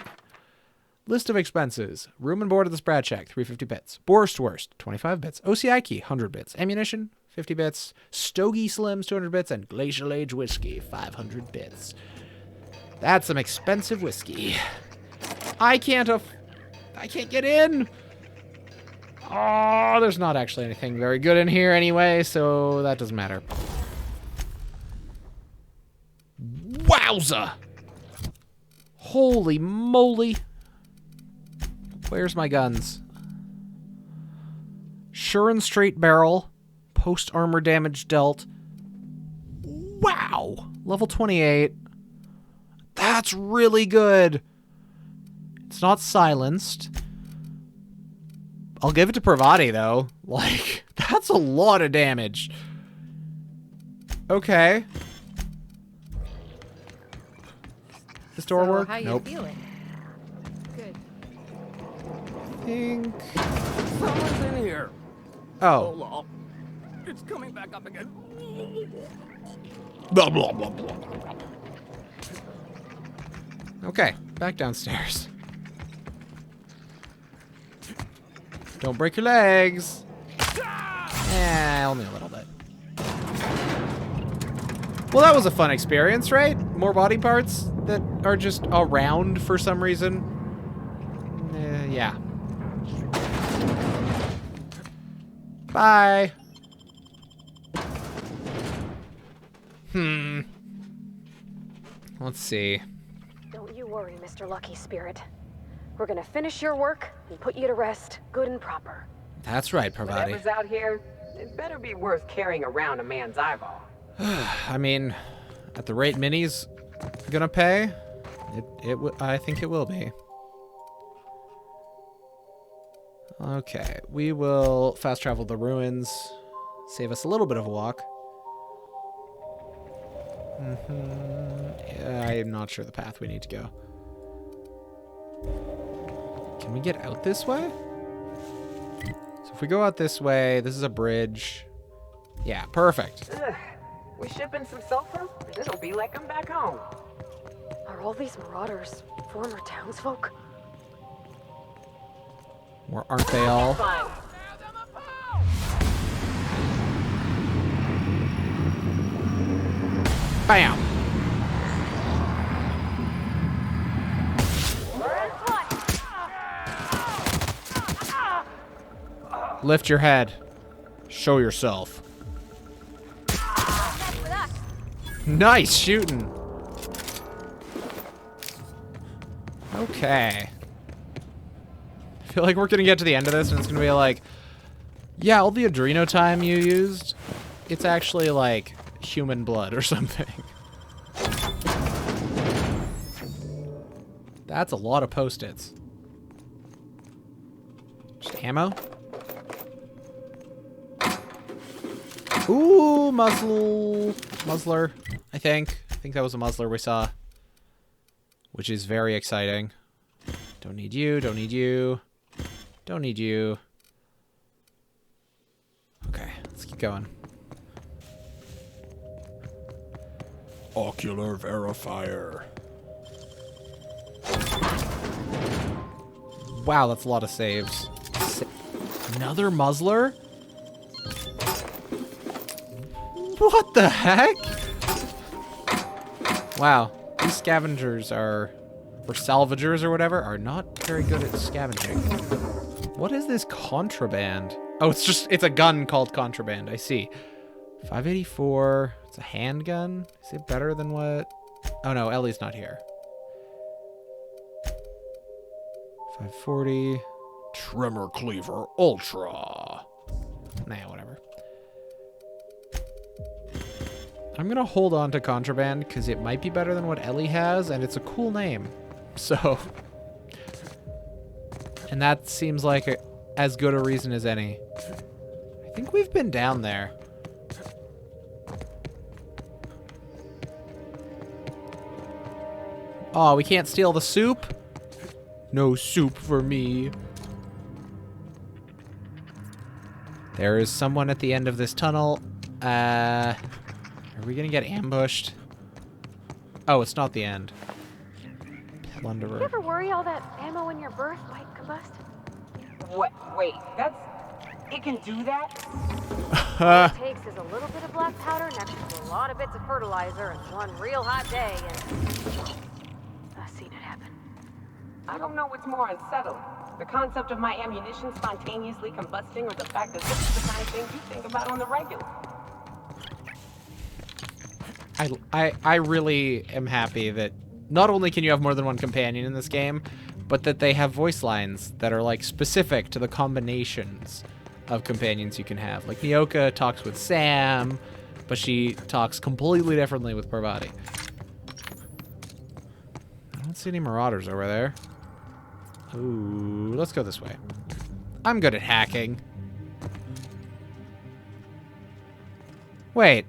List of expenses. Room and board at the Sprat Shack, 350 bits. Worst, 25 bits. OCI key, 100 bits. Ammunition, 50 bits. Stogie Slims, 200 bits. And Glacial Age whiskey, 500 bits. That's some expensive whiskey. I can't get in. Oh, there's not actually anything very good in here anyway, so that doesn't matter. Wowza! Holy moly. Where's my guns? Sure and straight barrel. Post armor damage dealt. Wow! Level 28. That's really good. It's not silenced. I'll give it to Pravati, though. Like, that's a lot of damage. Okay. This door work? How Nope. you feeling? Good. Think. Someone's in here. Oh. Hold on. It's coming back up again. Blah, blah, blah, blah. Okay, back downstairs. Don't break your legs. Yeah, only a little bit. Well, that was a fun experience, right? More body parts that are just around for some reason. Yeah. Bye. Let's see. Don't you worry, Mr. Lucky Spirit. We're gonna finish your work and put you to rest, good and proper. That's right, Pravati. Whatever's out here, it better be worth carrying around a man's eyeball. I mean, at the rate Minnie's gonna pay, I think it will be. Okay, we will fast travel the ruins, save us a little bit of a walk. Yeah, I'm not sure the path we need to go. Can we get out this way? So if we go out this way, this is a bridge. Yeah, perfect. Ugh. We shipping some sulfur? It'll be like I'm back home. Are all these marauders former townsfolk? Or aren't they all? Bam! Lift your head. Show yourself. Nice shooting. Okay. feel like we're gonna get to the end of this and it's gonna be like, yeah, all the Adreno time you used, it's actually like human blood or something. That's a lot of Post-its. Just ammo? Ooh, muzzler, I think. I think that was a muzzler we saw. Which is very exciting. Don't need you, don't need you. Don't need you. Okay, let's keep going. Ocular verifier. Wow, that's a lot of saves. Another muzzler? What the heck? Wow, these scavengers are, or salvagers or whatever, are not very good at scavenging. What is this contraband? Oh, it's a gun called contraband, I see. 584, it's a handgun. Is it better than what? Oh no, Ellie's not here. 540, Tremor Cleaver Ultra. Nah, whatever. I'm gonna hold on to contraband because it might be better than what Ellie has, and it's a cool name. So, and that seems like as good a reason as any. I think we've been down there. Oh, we can't steal the soup? No soup for me. There is someone at the end of this tunnel. Are we gonna get ambushed? Oh, it's not the end. Plunderer. You ever worry all that ammo in your berth might combust? What? Wait, that's... It can do that? All it takes is a little bit of black powder next to a lot of bits of fertilizer and one real hot day, and I've seen it happen. I don't know what's more unsettling. The concept of my ammunition spontaneously combusting, or the fact that this is the kind of thing you think about on the regular. I really am happy that not only can you have more than one companion in this game, but that they have voice lines that are like specific to the combinations of companions you can have. Like Nyoka talks with Sam, but she talks completely differently with Parvati. I don't see any marauders over there. Ooh, let's go this way. I'm good at hacking. Wait.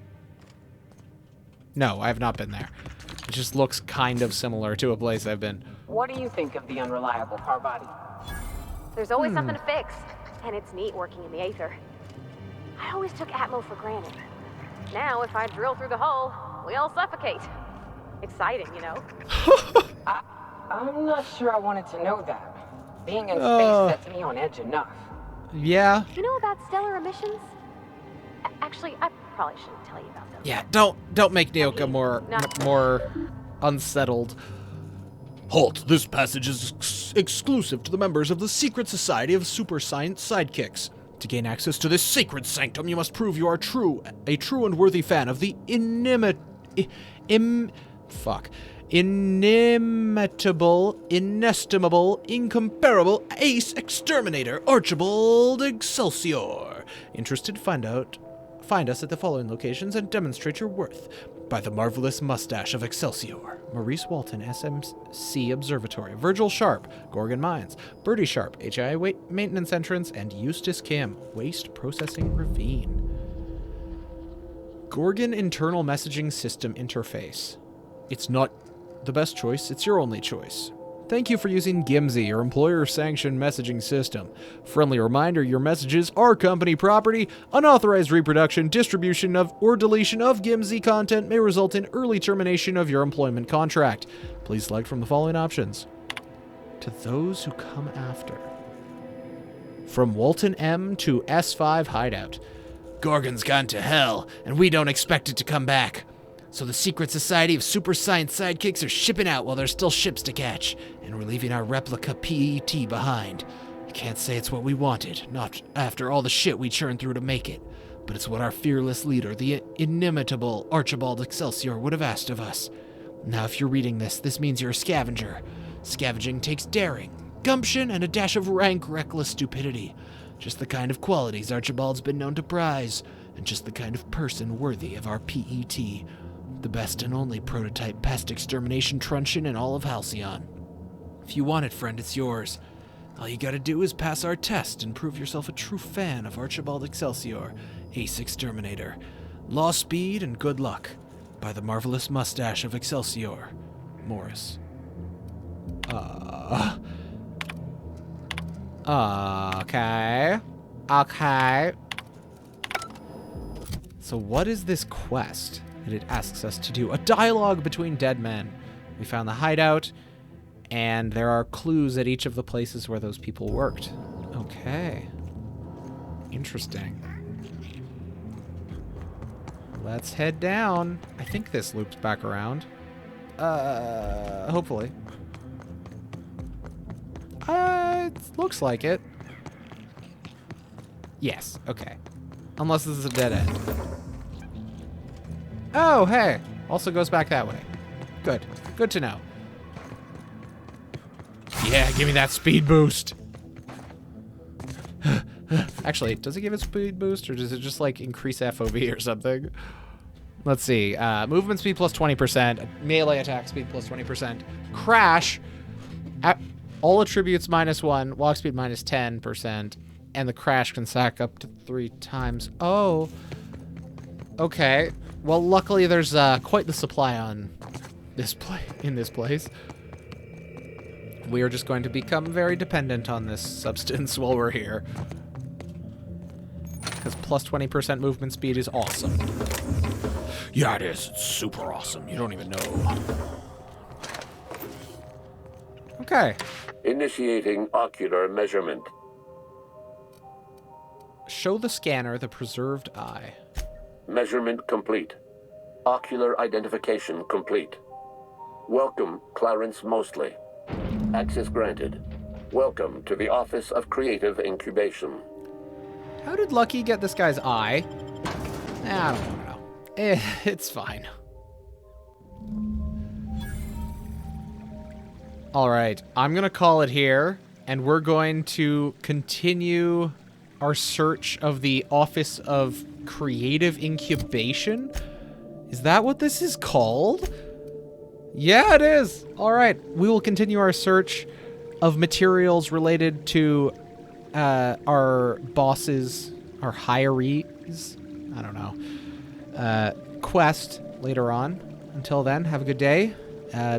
No, I have not been there. It just looks kind of similar to a place I've been. What do you think of the unreliable Parvati? There's always something to fix, and it's neat working in the Aether. I always took Atmo for granted. Now, if I drill through the hull, we all suffocate. Exciting, you know? I'm not sure I wanted to know that. Being in space sets me on edge enough. Yeah. You know about stellar emissions? Actually, I probably shouldn't tell you about them. Yeah, don't make Nyoka more unsettled. Halt! This passage is exclusive to the members of the Secret Society of Super Science Sidekicks. To gain access to this sacred sanctum, you must prove you are a true and worthy fan of the inimitable, inestimable, incomparable ace exterminator, Archibald Excelsior. Interested? Find us at the following locations and demonstrate your worth. By the marvelous mustache of Excelsior, Maurice Walton, SMC Observatory, Virgil Sharp, Gorgon Mines, Bertie Sharp, HIA Maintenance Entrance, and Eustace Kim, Waste Processing Ravine. Gorgon Internal Messaging System Interface. It's not the best choice, it's your only choice. Thank you for using Gimsy, your employer-sanctioned messaging system. Friendly reminder, your messages are company property. Unauthorized reproduction, distribution of, or deletion of Gimsy content may result in early termination of your employment contract. Please select from the following options. To those who come after. From Walton M to S5 Hideout. Gorgon's gone to hell, and we don't expect it to come back. So the Secret Society of Super Science Sidekicks are shipping out while there's still ships to catch, and we're leaving our replica PET behind. I can't say it's what we wanted, not after all the shit we churned through to make it, but it's what our fearless leader, the inimitable Archibald Excelsior, would have asked of us. Now if you're reading this, this means you're a scavenger. Scavenging takes daring, gumption, and a dash of rank, reckless stupidity. Just the kind of qualities Archibald's been known to prize, and just the kind of person worthy of our PET. The best and only prototype pest extermination truncheon in all of Halcyon. If you want it, friend, it's yours. All you gotta do is pass our test and prove yourself a true fan of Archibald Excelsior, Ace Exterminator. Law speed and good luck. By the marvelous mustache of Excelsior, Morris. Okay. Okay. So what is this quest that it asks us to do? A dialogue between dead men. We found the hideout, and there are clues at each of the places where those people worked. Okay. Interesting. Let's head down. I think this loops back around. Hopefully. It looks like it. Yes, okay. Unless this is a dead end. Oh, hey. Also goes back that way. Good. Good to know. Yeah, give me that speed boost. Actually, does it give it speed boost, or does it just, like, increase FOV or something? Let's see. Movement speed plus 20%. Melee attack speed plus 20%. Crash. All attributes -1. Walk speed minus 10%. And the crash can stack up to 3 times. Oh. Okay. Well, luckily there's quite the supply on this in this place. We are just going to become very dependent on this substance while we're here. Because plus 20% movement speed is awesome. Yeah, it is. It's super awesome. You don't even know. Okay. Initiating ocular measurement. Show the scanner the preserved eye. Measurement complete. Ocular identification complete. Welcome, Clarence Mostly. Access granted. Welcome to the Office of Creative Incubation. How did Lucky get this guy's eye? I don't want to know. It's fine. All right, I'm going to call it here, and we're going to continue our search of the Office of Creative Incubation. Is that what this is called? Yeah, it is. All right, we will continue our search of materials related to our bosses, our hirees, I don't know, quest later on. Until then, have a good day.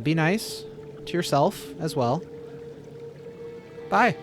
Be nice to yourself as well. Bye.